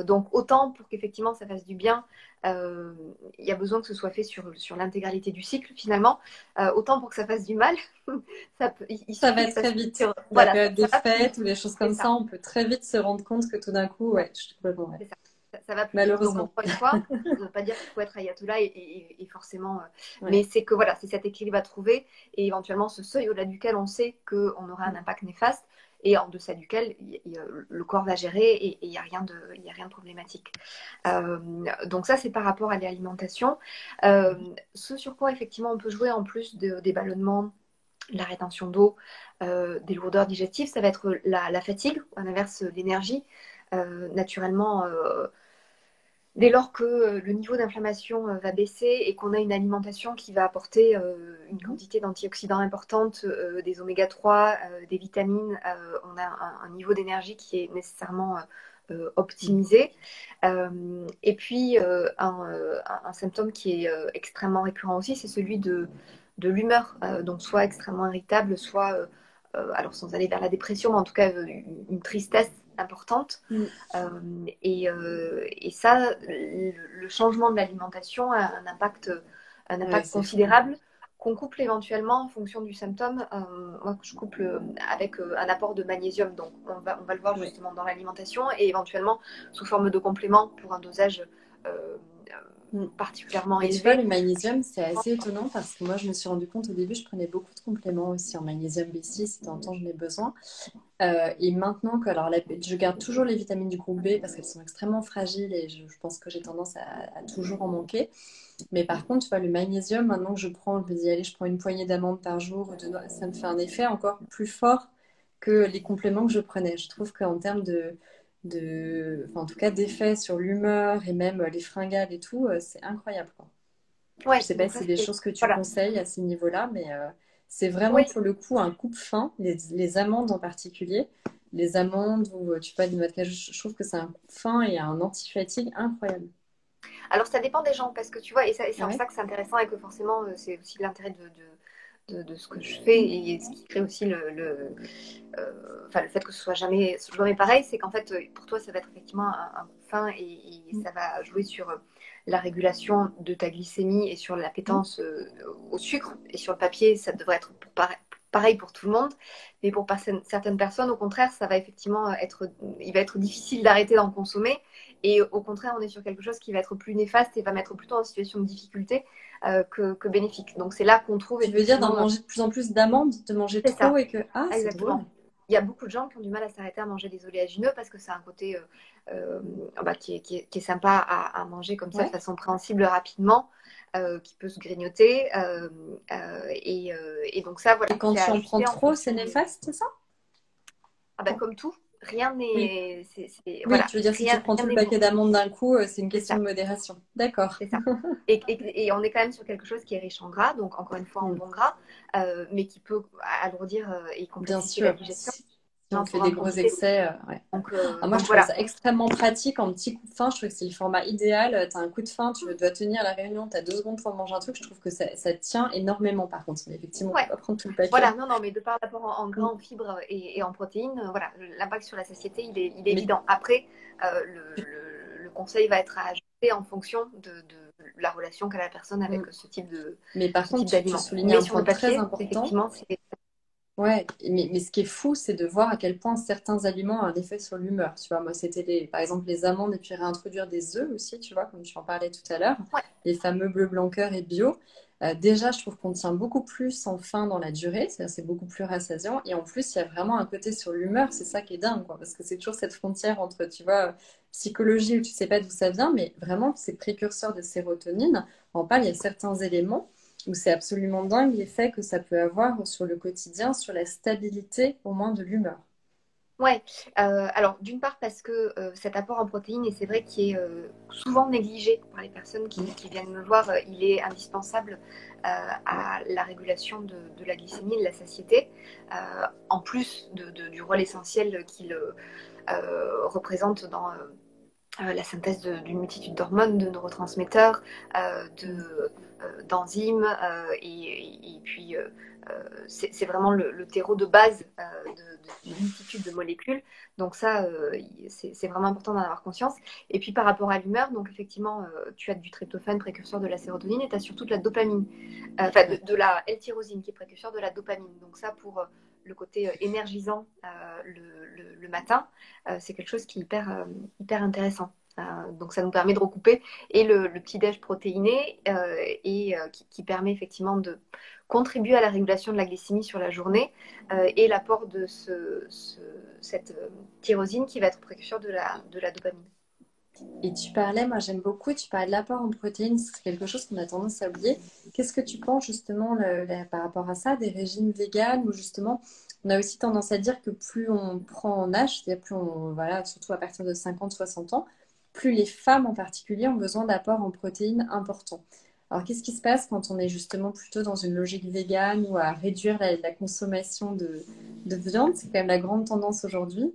Donc autant pour qu'effectivement ça fasse du bien, il y a besoin que ce soit fait sur l'intégralité du cycle finalement. Autant pour que ça fasse du mal, Ça va très vite. La voilà, période des ça fêtes ou les choses comme c'est ça, ça. on peut très vite se rendre compte que tout d'un coup, ouais, je suis complètement ouais. C'est ça. Ça va plus vite. Donc, Malheureusement. encore une fois, ça ne veut pas dire qu'il faut être ayatollah et forcément. Ouais. Mais c'est que voilà, c'est cet équilibre à trouver et éventuellement ce seuil au-delà duquel on sait qu'on aura un impact néfaste et en deçà duquel le corps va gérer et il n'y a rien de problématique. Donc, ça, c'est par rapport à l'alimentation. Ce sur quoi, effectivement, on peut jouer en plus des ballonnements, la rétention d'eau, des lourdeurs digestives, ça va être la fatigue, à l'inverse, l'énergie. Naturellement, dès lors que le niveau d'inflammation va baisser et qu'on a une alimentation qui va apporter une quantité d'antioxydants importante, des oméga 3, des vitamines, on a un niveau d'énergie qui est nécessairement optimisé. Et puis, un symptôme qui est extrêmement récurrent aussi, c'est celui de l'humeur, donc soit extrêmement irritable, soit, alors sans aller vers la dépression, mais en tout cas une tristesse importante. Et ça, le changement de l'alimentation a un impact considérable qu'on couple éventuellement en fonction du symptôme. Moi, je couple avec un apport de magnésium. Donc, on va le voir justement dans l'alimentation et éventuellement sous forme de complément pour un dosage particulièrement Mais élevé. tu vois, le magnésium, c'est assez étonnant parce que moi, je me suis rendu compte au début, je prenais beaucoup de compléments aussi en magnésium B6, de temps en temps, j'en ai besoin. Et maintenant que, alors, je garde toujours les vitamines du groupe B parce qu'elles sont extrêmement fragiles et je pense que j'ai tendance à toujours en manquer. Mais par contre, tu vois, le magnésium, maintenant que je prends, je me dis, allez, je prends une poignée d'amandes par jour, ça me fait un effet encore plus fort que les compléments que je prenais. Je trouve qu'en termes enfin, en tout cas, d'effet sur l'humeur et même les fringales et tout, c'est incroyable, quoi. Je Ouais, sais pas donc si ça, c'est des c'est... choses que tu Voilà. conseilles à ces niveaux-là, mais c'est vraiment Oui, pour le coup un coupe-faim, les amandes en particulier. Les amandes ou tu vois, des noix de cajou, je trouve que c'est un coupe-faim et un anti-fatigue incroyable. alors ça dépend des gens parce que tu vois, et c'est Ah en ouais? ça que c'est intéressant et que forcément c'est aussi l'intérêt de ce que je fais et ce qui crée aussi enfin, le fait que ce soit jamais pareil, c'est qu'en fait pour toi ça va être effectivement un coup de faim et ça va jouer sur la régulation de ta glycémie et sur l'appétence au sucre, et sur le papier ça devrait être pareil pour tout le monde, mais pour certaines personnes au contraire ça va effectivement il va être difficile d'arrêter d'en consommer. Et au contraire, on est sur quelque chose qui va être plus néfaste et va mettre plutôt en situation de difficulté que bénéfique. Donc c'est là qu'on trouve Tu veux dire d'en effectivement... manger de plus en plus d'amandes, de manger c'est trop ça, et que... Ah, c'est drôle. exactement. Il y a beaucoup de gens qui ont du mal à s'arrêter à manger des oléagineux parce que c'est un côté qui est sympa à manger comme ça de Ouais. façon préhensible rapidement, qui peut se grignoter. Et donc ça, voilà. Et quand C'est à tu en prends ajuster en trop, c'est fonction néfaste, c'est ça? Ah bah, comme tout. Rien Oui. n'est, Oui, voilà, tu veux dire si tu prends rien tout le n'est paquet mauvais. d'amandes d'un coup, c'est une C'est question ça, de modération. D'accord. c'est ça. Et on est quand même sur quelque chose qui est riche en gras, donc encore une fois en Mm. bon gras, mais qui peut alourdir et Bien complexifier la sûr, digestion si on en fait trop des grande gros quantité. excès, ouais. Moi, je Donc trouvais voilà. ça extrêmement pratique en petit coup de faim. Je trouve que c'est le format idéal. Tu as un coup de faim, dois tenir la réunion, tu as 2 secondes pour manger un truc. Je trouve que ça tient énormément par contre. Mais effectivement, faut Ouais. pas prendre tout le Voilà, paquet. non, non, mais de par l'apport en gras, Mm. en fibres et en protéines, voilà, l'impact sur la satiété, il est Mais évident. Après, tu- le conseil va être à ajuster en fonction de la relation qu'a la personne avec mm. Mais par ce contre, type tu d'aliment. soulignes Mais un sur point le très papier, important. effectivement, c'est... Ouais, mais ce qui est fou, c'est de voir à quel point certains aliments ont un effet sur l'humeur. Tu vois, moi, c'était par exemple les amandes et puis réintroduire des œufs aussi, tu vois, comme tu en parlais tout à l'heure, Ouais, les fameux bleu blanc cœur et bio. Déjà, je trouve qu'on tient beaucoup plus en faim dans la durée, c'est-à-dire c'est beaucoup plus rassasiant. Et en plus, il y a vraiment un côté sur l'humeur, c'est ça qui est dingue, quoi, parce que c'est toujours cette frontière entre, tu vois, psychologie où tu sais pas d'où ça vient, mais vraiment, c'est précurseur de sérotonine. On parle, il y a certains éléments où c'est absolument dingue l'effet que ça peut avoir sur le quotidien, sur la stabilité au moins de l'humeur. ouais. Alors, d'une part, parce que cet apport en protéines, et c'est vrai qu'il est souvent négligé par les personnes Mm. qui viennent me voir, il est indispensable à la régulation de la glycémie et de la satiété, en plus du rôle essentiel qu'il représente dans la synthèse d'une multitude d'hormones, de neurotransmetteurs, Mm. d'enzymes, et puis c'est vraiment le terreau de base d'une multitude de molécules. Donc ça, c'est vraiment important d'en avoir conscience. Et puis par rapport à l'humeur, donc effectivement, tu as du tryptophane, précurseur de la sérotonine, et tu as surtout de la dopamine, enfin Ouais. de la L-tyrosine, qui est précurseur de la dopamine. Donc ça, pour le côté énergisant le matin, c'est quelque chose qui est hyper intéressant. Donc ça nous permet de recouper et le petit-déj protéiné et qui permet effectivement de contribuer à la régulation de la glycémie sur la journée et l'apport de cette tyrosine qui va être précurseur de la dopamine. Et tu parlais, moi j'aime beaucoup, tu parlais de l'apport en protéines, c'est quelque chose qu'on a tendance à oublier. Qu'est-ce que tu penses justement par rapport à ça, des régimes véganes où justement on a aussi tendance à dire que plus on prend en âge, c'est-à-dire plus on, voilà, surtout à partir de 50-60 ans, plus les femmes en particulier ont besoin d'apports en protéines importants. Alors qu'est-ce qui se passe quand on est justement plutôt dans une logique végane ou à réduire la consommation de viande? C'est quand même la grande tendance aujourd'hui.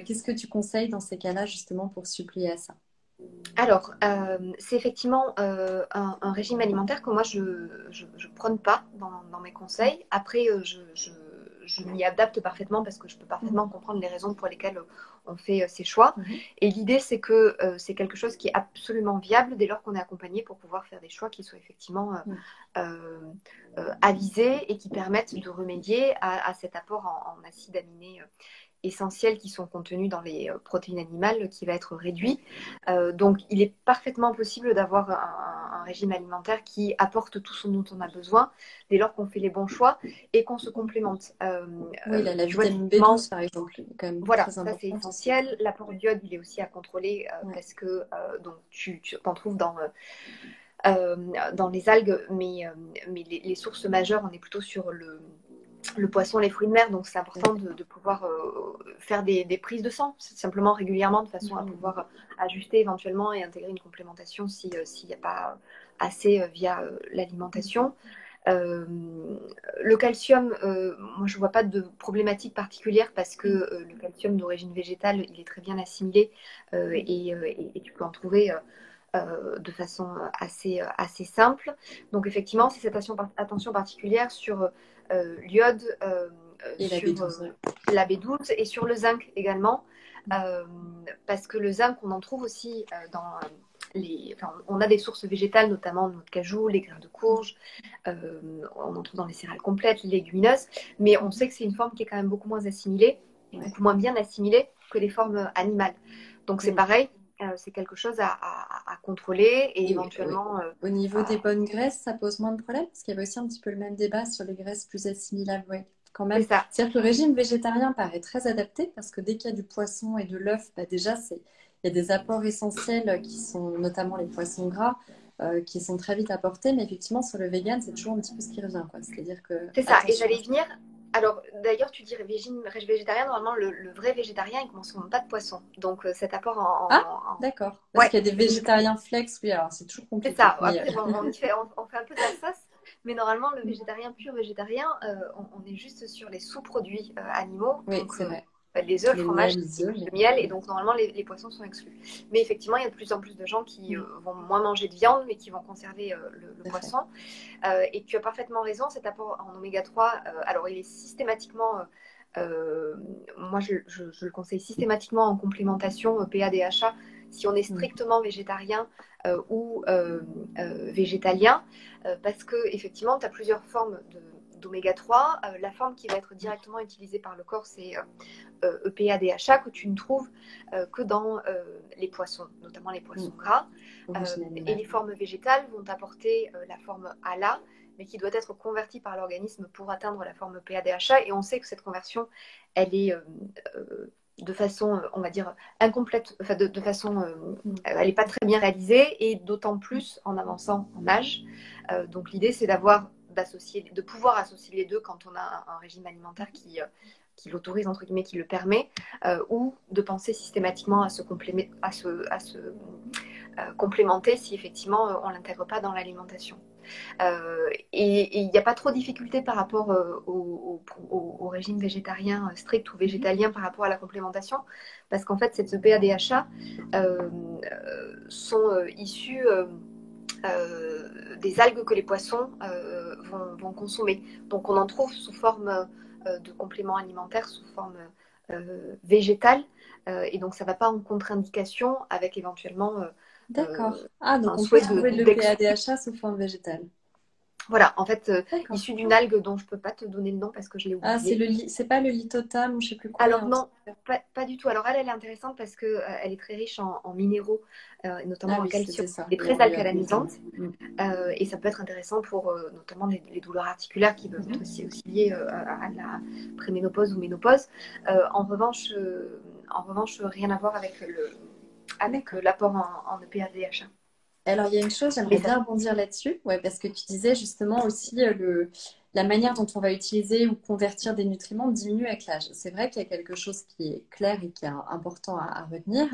Qu'est-ce que tu conseilles dans ces cas-là justement pour suppléer à ça? Alors, c'est effectivement un régime alimentaire que moi, je prône pas dans mes conseils. Après, je m'y adapte parfaitement parce que je peux parfaitement comprendre les raisons pour lesquelles on fait ces choix. Mhm. Et l'idée, c'est que c'est quelque chose qui est absolument viable dès lors qu'on est accompagné pour pouvoir faire des choix qui soient effectivement Mhm. euh, avisés et qui permettent de remédier à cet apport en acides aminés essentiels qui sont contenus dans les protéines animales qui va être réduit. Donc, il est parfaitement possible d'avoir un régime alimentaire qui apporte tout ce dont on a besoin dès lors qu'on fait les bons choix et qu'on se complémente. Oui, la Tu vois, vitamine typiquement, B12, par exemple, est quand même voilà, très ça c'est importante aussi. essentiel. L'apport d'iode, il est aussi à contrôler Ouais. parce que donc tu t'en trouves euh, dans les algues, mais les sources majeures, on est plutôt sur le poisson, les fruits de mer. Donc, c'est important de pouvoir faire des prises de sang, simplement régulièrement, de façon à Mhm. pouvoir ajuster éventuellement et intégrer une complémentation s'il n'y a pas assez via l'alimentation. Euh, le calcium, moi je ne vois pas de problématique particulière parce que le calcium d'origine végétale, il est très bien assimilé et tu peux en trouver de façon assez simple. Donc effectivement, c'est cette attention particulière sur l'iode, Et la sur B12, ouais. la B12 et sur le zinc également, euh, parce que le zinc, on en trouve aussi dans enfin, on a des sources végétales, notamment notre cajou, les graines de courge, on en trouve dans les céréales complètes, les légumineuses, mais on Mhm. sait que c'est une forme qui est quand même beaucoup moins assimilée, et Ouais. beaucoup moins bien assimilée que les formes animales. Donc c'est Mm. pareil, c'est quelque chose à contrôler et Et oui, oui. éventuellement Au niveau des bonnes graisses, ça pose moins de problèmes parce qu'il y avait aussi un petit peu le même débat sur les graisses plus assimilables, ouais, quand c'est même. ça. C'est-à-dire que le régime végétarien paraît très adapté parce que dès qu'il y a du poisson et de l'œuf, bah déjà, il y a des apports essentiels qui sont notamment les poissons gras qui sont très vite apportés. Mais effectivement, sur le vegan, c'est toujours un petit peu ce qui revient, quoi. C'est-à-dire que, C'est ça. Et attention. j'allais y venir. Alors, d'ailleurs, tu dis régime végétarien. Normalement, le vrai végétarien, il ne consomme pas de poisson. Donc, cet apport Ah, d'accord. Parce Ouais, qu'il y a des végétariens flex, oui, alors c'est toujours c'est compliqué. ça. Mais Après, bon, on fait un peu de la sauce. Mais normalement, le végétarien pur végétarien, on est juste sur les sous-produits animaux. oui, Donc, c'est vrai. les œufs, le Les fromage, noix, les et œufs, le mais... miel. Et donc, normalement, les poissons sont exclus. Mais effectivement, il y a de plus en plus de gens qui Mm, vont moins manger de viande, mais qui vont conserver le tout à fait. poisson. Et tu as parfaitement raison, cet apport en oméga 3, alors il est systématiquement, euh, moi je le conseille systématiquement en complémentation PA, DHA, si on est Mm, strictement végétarien ou végétalien, parce que effectivement, tu as plusieurs formes d'oméga 3. La forme qui va être directement utilisée par le corps, c'est EPA, DHA, que tu ne trouves que dans les poissons, notamment les mm. poissons gras. Origine Et animale. les formes végétales vont apporter la forme ALA, mais qui doit être convertie par l'organisme pour atteindre la forme PADHA. Et on sait que cette conversion, elle est de façon, on va dire, incomplète, enfin de façon, Mm, elle n'est pas très bien réalisée, et d'autant plus en avançant en âge. Donc l'idée, c'est de pouvoir associer les deux quand on a un régime alimentaire qui l'autorise, entre guillemets, qui le permet, ou de penser systématiquement à se complémenter si effectivement on ne l'intègre pas dans l'alimentation. Et il n'y a pas trop de difficultés par rapport au régime végétarien strict ou mhm. végétalien par rapport à la complémentation, parce qu'en fait, ces EPA-DHA sont issus des algues que les poissons vont consommer. Donc on en trouve sous forme de compléments alimentaires, sous forme végétale, et donc ça ne va pas en contre-indication avec éventuellement D'accord. Ah, donc un on peut souhait trouver le d'exclure. PADHA sous forme végétale. Voilà, en fait, D'accord. issu d'une algue dont je ne peux pas te donner le nom parce que je l'ai Ah, oublié. c'est pas le lithotam ou je sais plus quoi, il y a Alors un truc. non, pas du tout. Alors elle est intéressante parce que elle est très riche en minéraux, et notamment Ah en oui, calcium. c'était ça. Elle est Et en très iode notamment. alcalinisante, Mm, et ça peut être intéressant pour notamment les douleurs articulaires qui peuvent être mhm. aussi liées à la préménopause ou ménopause. En revanche, rien à voir avec D'accord. l'apport en EPA-DHA. Alors, il y a une chose, Mais j'aimerais ça, bien rebondir là-dessus, ouais, parce que tu disais justement aussi la manière dont on va utiliser ou convertir des nutriments diminue avec l'âge. C'est vrai qu'il y a quelque chose qui est clair et qui est important à retenir,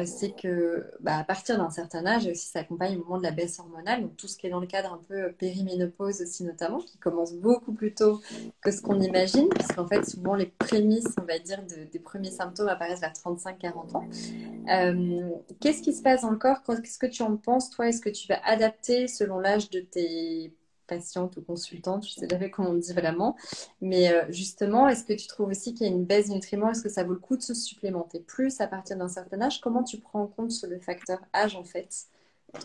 c'est que à partir d'un certain âge, et aussi ça accompagne au moment de la baisse hormonale, donc tout ce qui est dans le cadre un peu périménopause aussi notamment, qui commence beaucoup plus tôt que ce qu'on imagine, puisqu'en fait souvent les prémices, on va dire, des premiers symptômes apparaissent vers 35-40 ans. Qu'est-ce qui se passe dans le corps? Qu'est-ce que tu en penses, toi? Est-ce que tu vas adapter selon l'âge de tes patientes ou consultantes? Je ne sais jamais comment on dit vraiment. Mais justement, est-ce que tu trouves aussi qu'il y a une baisse de nutriments? Est-ce que ça vaut le coup de se supplémenter plus à partir d'un certain âge? Comment tu prends en compte le facteur âge, en fait,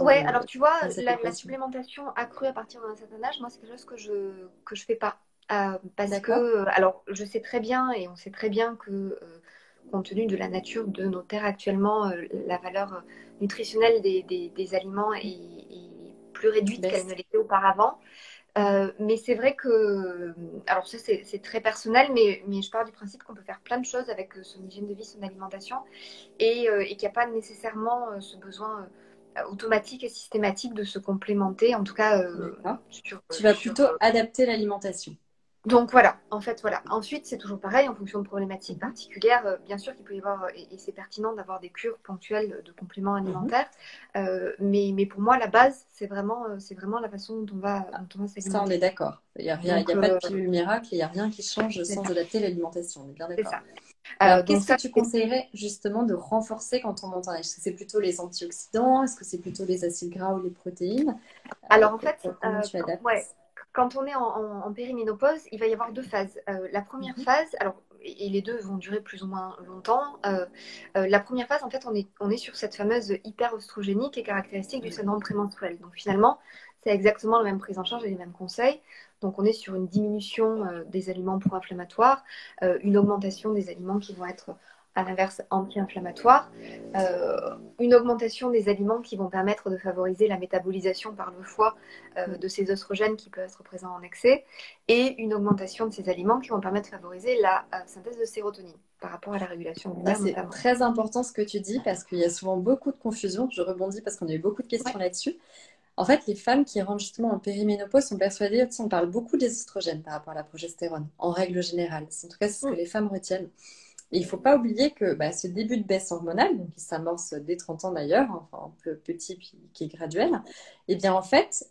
ouais, dans, alors tu vois, dans cette la équation? supplémentation accrue à partir d'un certain âge, moi, c'est quelque chose que je fais pas. Parce D'accord? que, alors, je sais très bien, et on sait très bien que, compte tenu de la nature de nos terres actuellement, la valeur nutritionnelle des aliments est plus réduite qu'elle ne Baisse? l'était auparavant. Mais c'est vrai que, alors ça c'est très personnel, mais je pars du principe qu'on peut faire plein de choses avec son hygiène de vie, son alimentation, et qu'il n'y a pas nécessairement ce besoin automatique et systématique de se complémenter, en tout cas D'accord. sur, Tu vas plutôt adapter l'alimentation. donc voilà, en fait, voilà. Ensuite, c'est toujours pareil, en fonction de problématiques Mhm, particulières. Bien sûr qu'il peut y avoir, et c'est pertinent d'avoir des cures ponctuelles de compléments mhm. alimentaires, mais pour moi, la base, c'est vraiment la façon dont on va Ça, on est s'alimenter. d'accord. Il y Donc, a pas de pilule miracle, il n'y a rien qui change c'est sans ça. adapter l'alimentation. On est bien C'est d'accord. ça. Alors, Donc qu'est-ce que ça, tu conseillerais justement de renforcer quand on monte en âge? Est-ce que c'est plutôt les antioxydants? Est-ce que c'est plutôt les acides gras ou les protéines? alors en fait, Comment tu ouais, adaptes? quand on est en périménopause, il va y avoir deux phases. La première Mhm. phase, alors, et les deux vont durer plus ou moins longtemps. La première phase, en fait, on est sur cette fameuse hyperœstrogénie qui est caractéristique du syndrome prémenstruel. Donc finalement, c'est exactement la même prise en charge et les mêmes conseils. Donc on est sur une diminution des aliments pro-inflammatoires, une augmentation des aliments qui vont être à l'inverse anti-inflammatoires, une augmentation des aliments qui vont permettre de favoriser la métabolisation par le foie de ces oestrogènes qui peuvent être présents en excès, et une augmentation de ces aliments qui vont permettre de favoriser la synthèse de sérotonine par rapport à la régulation Ça, lunaire c'est notamment. très important ce que tu dis parce qu'il y a souvent beaucoup de confusion. Je rebondis parce qu'on a eu beaucoup de Ouais. questions là-dessus. En fait, les femmes qui rentrent justement en périménopause sont persuadées, tu sais, on parle beaucoup des oestrogènes par rapport à la progestérone, en règle générale. En tout cas, c'est ce que Mm. les femmes retiennent. Et il ne faut pas oublier que bah, ce début de baisse hormonale, donc qui s'amorce dès 30 ans d'ailleurs, enfin un peu petit puis qui est graduel, eh bien en fait,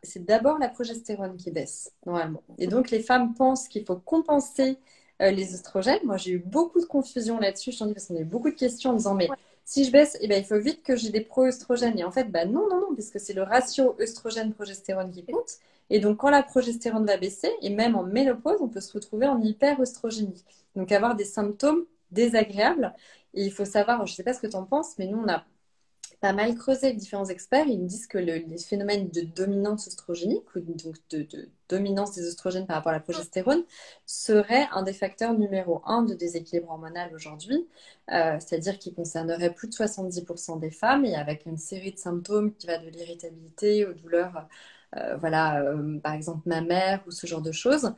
c'est d'abord la progestérone qui baisse normalement. Et donc les femmes pensent qu'il faut compenser les oestrogènes. Moi j'ai eu beaucoup de confusion là-dessus, je t'en dis parce qu'on a eu beaucoup de questions en disant mais Ouais. si je baisse, eh ben, il faut vite que j'ai des pro-œstrogènes. Et en fait, bah, non, non, non, parce que c'est le ratio œstrogène-progestérone qui compte. Et donc quand la progestérone va baisser, et même en ménopause, on peut se retrouver en hyperœstrogénie. Donc avoir des symptômes désagréables. Et il faut savoir, je ne sais pas ce que tu en penses, mais nous, on a pas mal creusé avec différents experts. Ils nous disent que les phénomènes de dominance oestrogénique, ou donc de dominance des oestrogènes par rapport à la progestérone, seraient un des facteurs numéro un de déséquilibre hormonal aujourd'hui. C'est-à-dire qu'il concernerait plus de 70% des femmes et avec une série de symptômes qui va de l'irritabilité aux douleurs, voilà, par exemple mammaires ou ce genre de choses.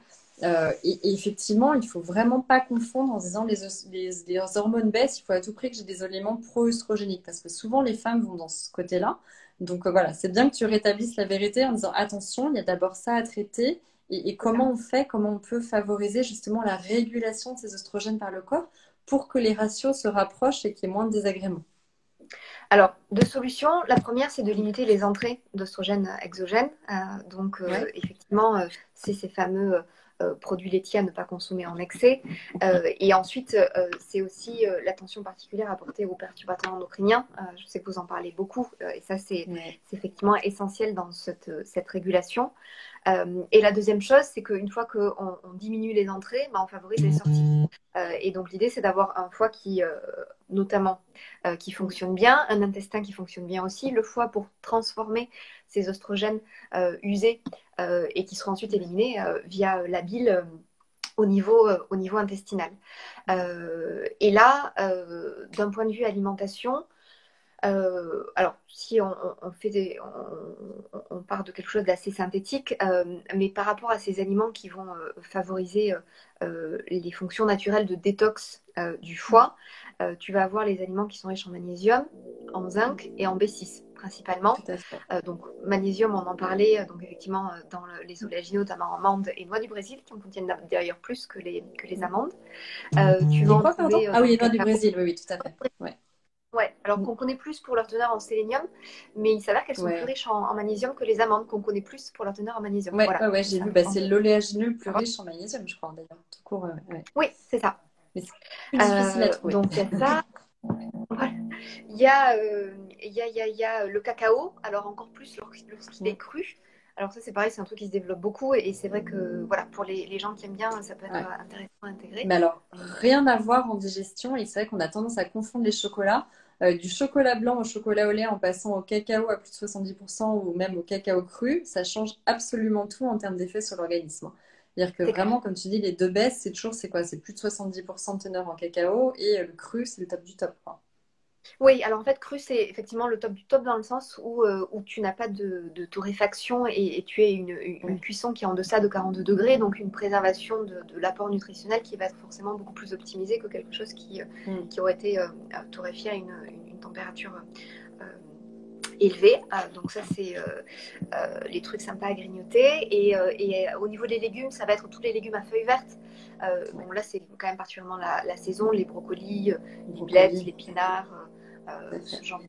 Et effectivement, il faut vraiment pas confondre en se disant les hormones baissent, il faut à tout prix que j'ai des éléments pro-œstrogéniques parce que souvent les femmes vont dans ce côté-là. Donc voilà, c'est bien que tu rétablisses la vérité en disant attention, il y a d'abord ça à traiter et comment on fait, comment on peut favoriser justement la régulation de ces oestrogènes par le corps pour que les ratios se rapprochent et qu'il y ait moins de désagréments. Alors, deux solutions. La première, c'est de limiter les entrées d'oestrogènes exogènes. Donc, Ouais, effectivement, c'est ces fameux produits laitiers à ne pas consommer en excès. Et ensuite, c'est aussi l'attention particulière à porter aux perturbateurs endocriniens. Je sais que vous en parlez beaucoup, et ça, c'est ouais. effectivement essentiel dans cette régulation. Et la deuxième chose, c'est qu'une fois qu'on diminue les entrées, bah, on favorise les sorties. Et donc l'idée, c'est d'avoir un foie qui, notamment, qui fonctionne bien, un intestin qui fonctionne bien aussi, le foie pour transformer ces oestrogènes usés et qui seront ensuite éliminés via la bile au niveau intestinal. Et là, d'un point de vue alimentation, alors, si on part de quelque chose d'assez synthétique, mais par rapport à ces aliments qui vont favoriser les fonctions naturelles de détox du foie, tu vas avoir les aliments qui sont riches en magnésium, en zinc et en B6 principalement. Tout à fait. Donc, magnésium, on en parlait, donc effectivement dans les oléagineux, notamment amandes et noix du Brésil, qui en contiennent d'ailleurs plus que les amandes. Tu vas Les en quoi, pardon? trouver Ah dans oui, le les noix du cacao. Brésil, oui, oui, tout à fait. Ouais. Ouais, alors qu'on connaît plus pour leur teneur en sélénium, mais il s'avère qu'elles sont plus Ouais. riches en magnésium que les amandes, qu'on connaît plus pour leur teneur en magnésium. Ouais, Voilà, ouais, ouais, c'est j'ai ça vu, bah, important c'est de l'oléagineux le plus savoir. riche en magnésium, je crois, d'ailleurs. Tout court, ouais. Oui, c'est ça. Mais c'est plus difficile à trouver. Donc il y a ça. Voilà. Il y a, il y a le cacao, alors encore plus lorsqu'il Mm. est cru. Alors ça, c'est pareil, c'est un truc qui se développe beaucoup et c'est vrai que voilà, pour les gens qui aiment bien, ça peut être Ouais. intéressant à intégrer. Mais alors, rien à voir en digestion, et c'est vrai qu'on a tendance à confondre les chocolats. Du chocolat blanc au chocolat au lait en passant au cacao à plus de 70% ou même au cacao cru, ça change absolument tout en termes d'effet sur l'organisme. C'est-à-dire que C'est clair. vraiment, comme tu dis, les deux baisses, c'est toujours, c'est quoi? C'est plus de 70% de teneur en cacao et le cru, c'est le top du top, quoi. Oui, alors en fait, cru, c'est effectivement le top du top dans le sens où tu n'as pas de torréfaction et tu as une Ouais. cuisson qui est en deçà de 42 degrés, donc une préservation de l'apport nutritionnel qui va être forcément beaucoup plus optimisée que quelque chose Mm. qui aurait été torréfié à une température euh, élevée. Donc ça, c'est les trucs sympas à grignoter. Et au niveau des légumes, ça va être tous les légumes à feuilles vertes. Ouais. Bon, là, c'est quand même particulièrement la saison, les brocolis, les blettes, Brocoli, l'épinard, tout à ce fait. genre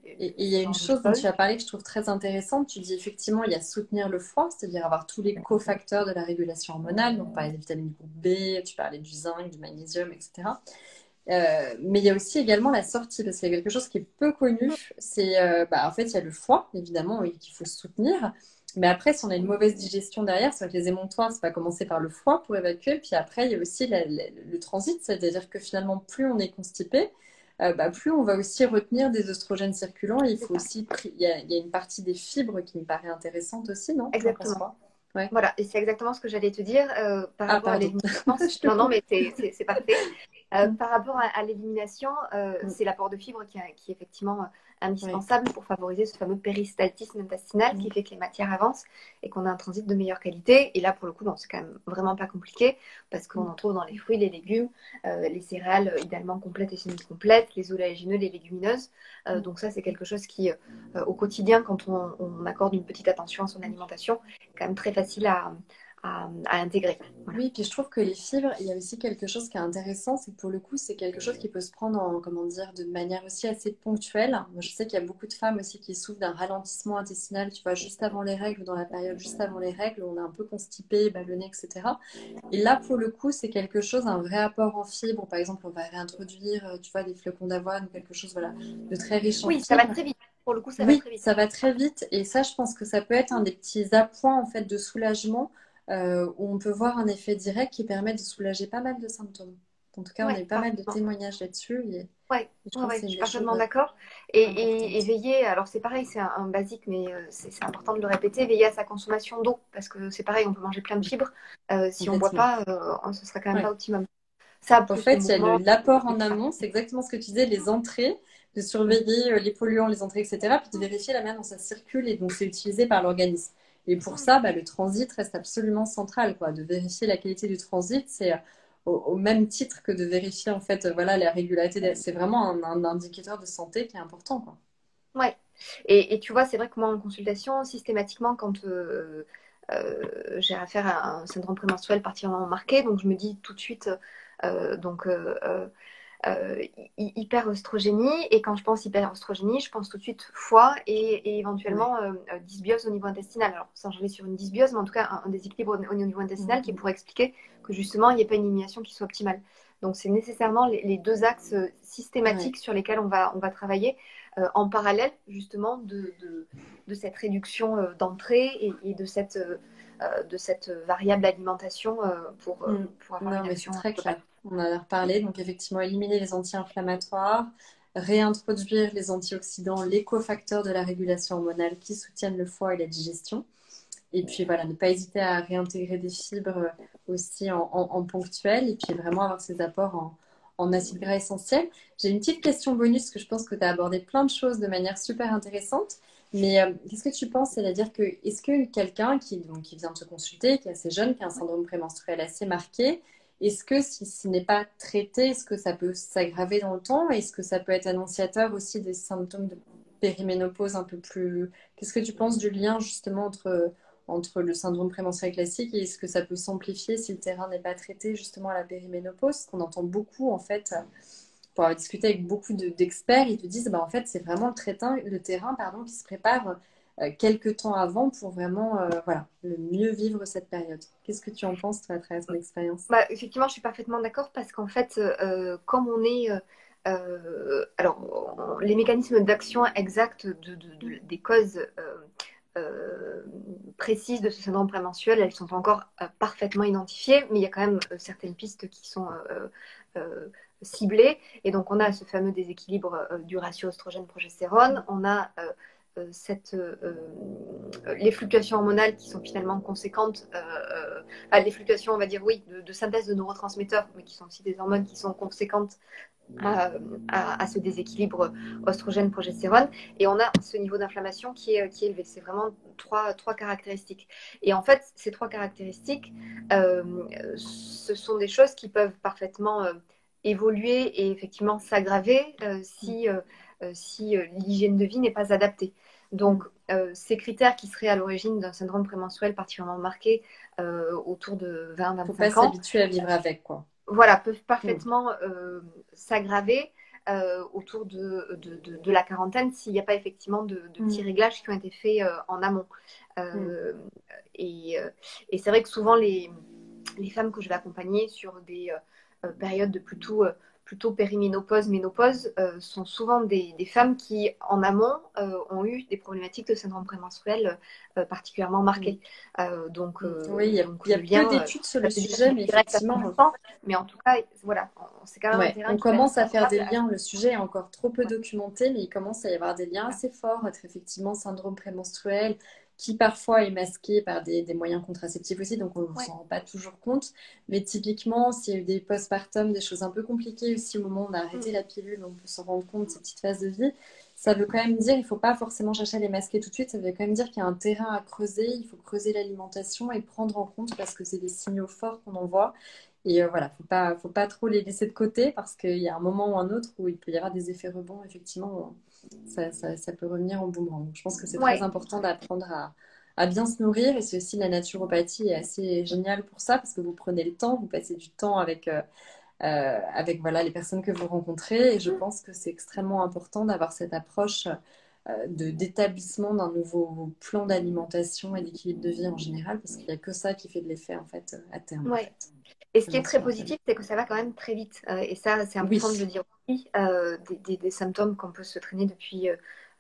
Et il y a ce une genre de chose dont tu choses. as parlé que je trouve très intéressante. Tu dis effectivement, il y a soutenir le foie, c'est-à-dire avoir tous les cofacteurs de la régulation hormonale. Donc, par exemple, vitamines groupe B, tu parlais du zinc, du magnésium, etc. Mais il y a aussi également la sortie, parce qu'il y a quelque chose qui est peu connu. C'est, bah, en fait, il y a le foie, évidemment, oui, qu'il faut soutenir. Mais après, si on a une mauvaise digestion derrière, c'est vrai que les émonctoires, ça va commencer par le foie pour évacuer. Puis après, il y a aussi le transit, c'est-à-dire que finalement, plus on est constipé, bah, plus on va aussi retenir des oestrogènes circulants. Et il C'est faut ça, aussi, il y a une partie des fibres qui me paraît intéressante aussi, non? Tu en penses exactement. quoi? Ouais. Voilà, et c'est exactement ce que j'allais te dire par Ah, rapport à pardon. l'élimination. Non, non, mais c'est parfait. Mm. Par rapport à l'élimination, Mm. c'est l'apport de fibres qui est effectivement Ouais. indispensable pour favoriser ce fameux péristaltisme intestinal Mm. qui fait que les matières avancent et qu'on a un transit de meilleure qualité. Et là, pour le coup, bon, c'est quand même vraiment pas compliqué parce qu'on Mm. en trouve dans les fruits, les légumes, les céréales idéalement complètes et semi-complètes, les oléagineux, les légumineuses. Mm. Donc ça, c'est quelque chose qui, au quotidien, quand on accorde une petite attention à son alimentation, est quand même très facile à intégrer. Voilà. Oui, puis je trouve que les fibres, il y a aussi quelque chose qui est intéressant, c'est que pour le coup, c'est quelque chose qui peut se prendre en, comment dire, de manière aussi assez ponctuelle. Moi, je sais qu'il y a beaucoup de femmes aussi qui souffrent d'un ralentissement intestinal, tu vois, juste avant les règles ou dans la période juste avant les règles, où on est un peu constipé, ballonné, etc. Et là, pour le coup, c'est quelque chose, un vrai apport en fibres. Par exemple, on va réintroduire, tu vois, des flocons d'avoine ou quelque chose, voilà, de très riche en Oui, ça va fibres. très vite. Pour le coup, ça va Oui, très vite. ça va très vite et ça, je pense que ça peut être un des petits appoints en fait de soulagement où on peut voir un effet direct qui permet de soulager pas mal de symptômes. En tout cas, on a Ouais, eu pas mal de parfaitement. témoignages là-dessus et Ouais, je ouais, trouve que ouais, c'est je une suis des choses parfaitement d'accord. Et importantes. veiller, alors c'est pareil, c'est un basique, mais c'est important de le répéter, veiller à sa consommation d'eau, parce que c'est pareil, on peut manger plein de fibres. Si on ne boit Complètement. pas, ce sera quand même pas Ouais. optimum. Ça, En plus le fait, il y a mouvement. l'apport en amont, c'est exactement ce que tu disais, les entrées, de surveiller les polluants, les entrées, etc. Puis de vérifier la manière dont ça circule et donc c'est utilisé par l'organisme. Et pour ça, bah, le transit reste absolument central, quoi. De vérifier la qualité du transit, c'est au même titre que de vérifier en fait, voilà, la régularité. C'est vraiment un indicateur de santé qui est important, quoi. Ouais. Et tu vois, c'est vrai que moi, en consultation, systématiquement, quand j'ai affaire à un syndrome prémenstruel particulièrement marqué, donc je me dis tout de suite, donc euh, hyper-oestrogénie. Et quand je pense hyper-oestrogénie, je pense tout de suite foie et Ouais. éventuellement dysbiose au niveau intestinal. Alors, sans j'en vais sur une dysbiose, mais en tout cas un déséquilibre au niveau intestinal qui Mhm. pourrait expliquer que justement, il n'y ait pas une élimination qui soit optimale. Donc, c'est nécessairement les deux axes Ouais. systématiques sur lesquels on va travailler en parallèle, justement, de cette réduction d'entrée et de cette variable alimentation Mm. pour avoir Non, une mais c'est action très totale. clair. On en a reparlé. Donc, effectivement, éliminer les anti-inflammatoires, réintroduire les antioxydants, les cofacteurs de la régulation hormonale qui soutiennent le foie et la digestion. Et puis, voilà, ne pas hésiter à réintégrer des fibres aussi en ponctuel et puis vraiment avoir ces apports en acides gras essentiels. J'ai une petite question bonus parce que je pense que tu as abordé plein de choses de manière super intéressante. Mais qu'est-ce que tu penses? C'est-à-dire que est-ce que quelqu'un qui vient te consulter, qui est assez jeune, qui a un syndrome prémenstruel assez marqué, est-ce que si ce n'est pas traité, est-ce que ça peut s'aggraver dans le temps? Est-ce que ça peut être annonciateur aussi des symptômes de périménopause un peu plus... Qu'est-ce que tu penses du lien justement entre le syndrome prémenstruel classique et est-ce que ça peut s'amplifier si le terrain n'est pas traité justement à la périménopause? On entend beaucoup en fait pour avoir discuté avec beaucoup d'experts, ils te disent bah, en fait c'est vraiment le terrain pardon, qui se prépare quelques temps avant pour vraiment voilà, le mieux vivre cette période. Qu'est-ce que tu en penses toi à travers ton expérience? Bah, effectivement, je suis parfaitement d'accord parce qu'en fait, comme on est. Alors, les mécanismes d'action exacts des causes précises de ce syndrome prémenstruel, elles sont encore parfaitement identifiées, mais il y a quand même certaines pistes qui sont ciblées. Et donc, on a ce fameux déséquilibre du ratio oestrogène-progestérone, on a les fluctuations hormonales qui sont finalement conséquentes, les fluctuations, on va dire, oui, de synthèse de neurotransmetteurs, mais qui sont aussi des hormones qui sont conséquentes à ce déséquilibre oestrogène-progestérone. Et on a ce niveau d'inflammation qui est élevé. C'est vraiment trois caractéristiques. Et en fait, ces trois caractéristiques, ce sont des choses qui peuvent parfaitement évoluer et effectivement s'aggraver si l'hygiène de vie n'est pas adaptée. Donc, ces critères qui seraient à l'origine d'un syndrome prémenstruel particulièrement marqué autour de Faut pas 20-25 ans, s'habituer à vivre avec quoi. voilà, peuvent Mm. parfaitement s'aggraver autour de la quarantaine s'il n'y a pas effectivement de petits Mm. réglages qui ont été faits en amont. Mm. Euh, et c'est vrai que souvent, les femmes que je vais accompagner sur des périodes de plutôt périménopause, ménopause, sont souvent des femmes qui, en amont, ont eu des problématiques de syndrome prémenstruel particulièrement Mm. marquées. Donc, Mm. Oui, donc il y a le peu lien, d'études sur le ça peut dire sujet, mais direct à effectivement, 100%, mais en tout cas, voilà, c'est quand même un ouais, terrain on qui peut être commence à faire des favorable à... liens. Le sujet est encore trop peu Ouais, documenté, mais il commence à y avoir des liens voilà. assez forts entre effectivement syndrome prémenstruel, qui parfois est masqué par des moyens contraceptifs aussi, donc on ne Ouais. s'en rend pas toujours compte. Mais typiquement, s'il y a eu des postpartum, des choses un peu compliquées aussi au moment où on a Mm. arrêté la pilule, on peut s'en rendre compte de ces petites phases de vie. Ça veut quand même dire, il ne faut pas forcément chercher à les masquer tout de suite, ça veut quand même dire qu'il y a un terrain à creuser, il faut creuser l'alimentation et prendre en compte parce que c'est des signaux forts qu'on envoie. Et voilà, faut pas trop les laisser de côté parce qu'il y a un moment ou un autre où il peut y avoir des effets rebonds, effectivement, ça peut revenir en boomerang. Donc, je pense que c'est très Ouais. important d'apprendre à bien se nourrir et c'est aussi la naturopathie est assez géniale pour ça parce que vous prenez le temps, vous passez du temps avec voilà, les personnes que vous rencontrez et je pense que c'est extrêmement important d'avoir cette approche d'établissement d'un nouveau plan d'alimentation et d'équilibre de vie en général parce qu'il n'y a que ça qui fait de l'effet en fait à terme en Ouais. fait. Et ce qui est Bien très sûr, après. positif, c'est que ça va quand même très vite. Et ça, c'est Oui, important de le dire aussi. Des symptômes qu'on peut se traîner depuis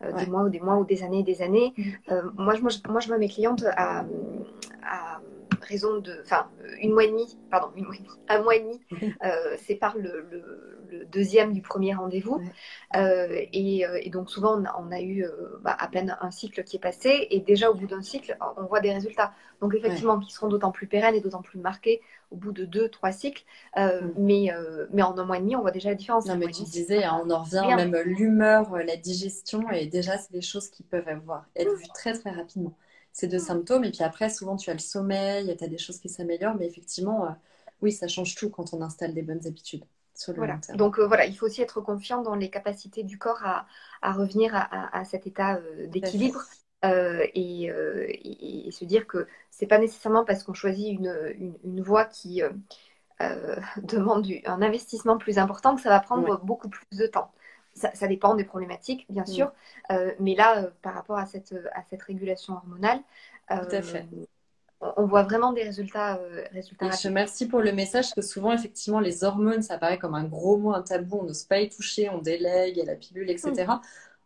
des ouais. mois ou des mois ou des années et des années. Mhm. Moi, je vois mes clientes à raison de... Enfin, une mois et demi, pardon, une mois et demi, un mois et demi sépare le deuxième du premier rendez-vous. Ouais. Et donc souvent, on a eu à peine un cycle qui est passé. Et déjà, au bout d'un cycle, on voit des résultats. Donc Ouais. effectivement, qui seront d'autant plus pérennes et d'autant plus marqués au bout de 2, 3 cycles. Mm. Mais en un mois et demi, on voit déjà la différence. Non, Un mais mois et tu demi, c'est disais, hein, pas on en revient, rien. même l'humeur, la digestion, et déjà, c'est des choses qui peuvent être vues très, très rapidement. Ces deux symptômes, et puis après, souvent, tu as le sommeil, tu as des choses qui s'améliorent, mais effectivement, oui, ça change tout quand on installe des bonnes habitudes sur le long Voilà. terme. Donc voilà, il faut aussi être confiant dans les capacités du corps à revenir à cet état Tout à fait. d'équilibre et se dire que c'est pas nécessairement parce qu'on choisit une voie qui demande un investissement plus important que ça va Ouais. prendre beaucoup plus de temps. Ça dépend des problématiques, bien Mm. sûr, mais là, par rapport à cette régulation hormonale, Tout à euh, fait. on voit vraiment des résultats Et je te rapides. remercie pour le message, parce que souvent, effectivement, les hormones, ça paraît comme un gros mot, un tabou, on n'ose pas y toucher, on délègue, il y a la pilule, Mm. etc.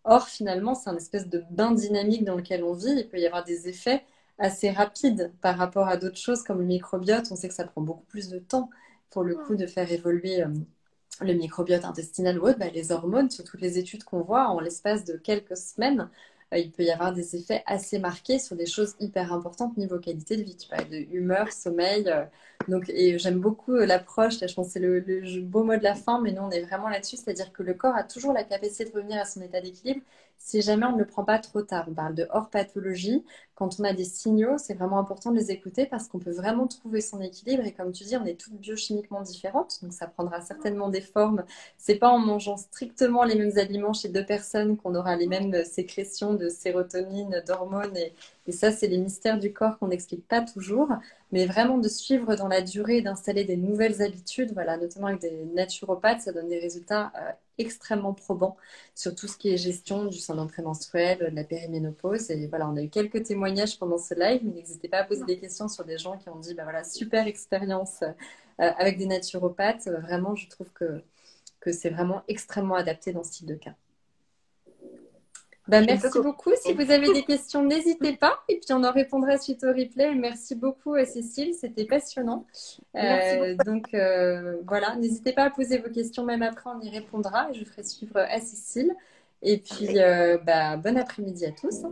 Or, finalement, c'est un espèce de bain dynamique dans lequel on vit. Il peut y avoir des effets assez rapides par rapport à d'autres choses comme le microbiote. On sait que ça prend beaucoup plus de temps pour le coup de faire évoluer le microbiote intestinal ou autre. Bah, les hormones, sur toutes les études qu'on voit, en l'espace de quelques semaines, il peut y avoir des effets assez marqués sur des choses hyper importantes niveau qualité de vie. Tu parles de humeur, sommeil. Donc, et j'aime beaucoup l'approche, là, je pense que c'est le beau mot de la fin, mais nous on est vraiment là-dessus, c'est-à-dire que le corps a toujours la capacité de revenir à son état d'équilibre si jamais on ne le prend pas trop tard. On parle de hors pathologie. Quand on a des signaux, c'est vraiment important de les écouter parce qu'on peut vraiment trouver son équilibre. Et comme tu dis, on est toutes biochimiquement différentes, donc ça prendra certainement des formes. C'est pas en mangeant strictement les mêmes aliments chez deux personnes qu'on aura les mêmes sécrétions de sérotonine, d'hormones. Et ça, c'est les mystères du corps qu'on n'explique pas toujours. Mais vraiment de suivre dans la durée, d'installer des nouvelles habitudes, voilà, notamment avec des naturopathes, ça donne des résultats extrêmement probants sur tout ce qui est gestion du syndrome prémenstruel, de la périménopause. Et voilà, on a eu quelques témoignages pendant ce live, mais n'hésitez pas à poser des questions sur des gens qui ont dit, bah voilà, super expérience avec des naturopathes. Vraiment, je trouve que c'est vraiment extrêmement adapté dans ce type de cas. Bah, Je ne peux merci que beaucoup. Si vous avez des questions, n'hésitez pas. Et puis on en répondra suite au replay. Merci beaucoup, Cécile. C'était passionnant. Merci beaucoup. Voilà, n'hésitez pas à poser vos questions. Même après, on y répondra. Et je ferai suivre à Cécile. Et puis, Avec bah, bon après-midi à tous.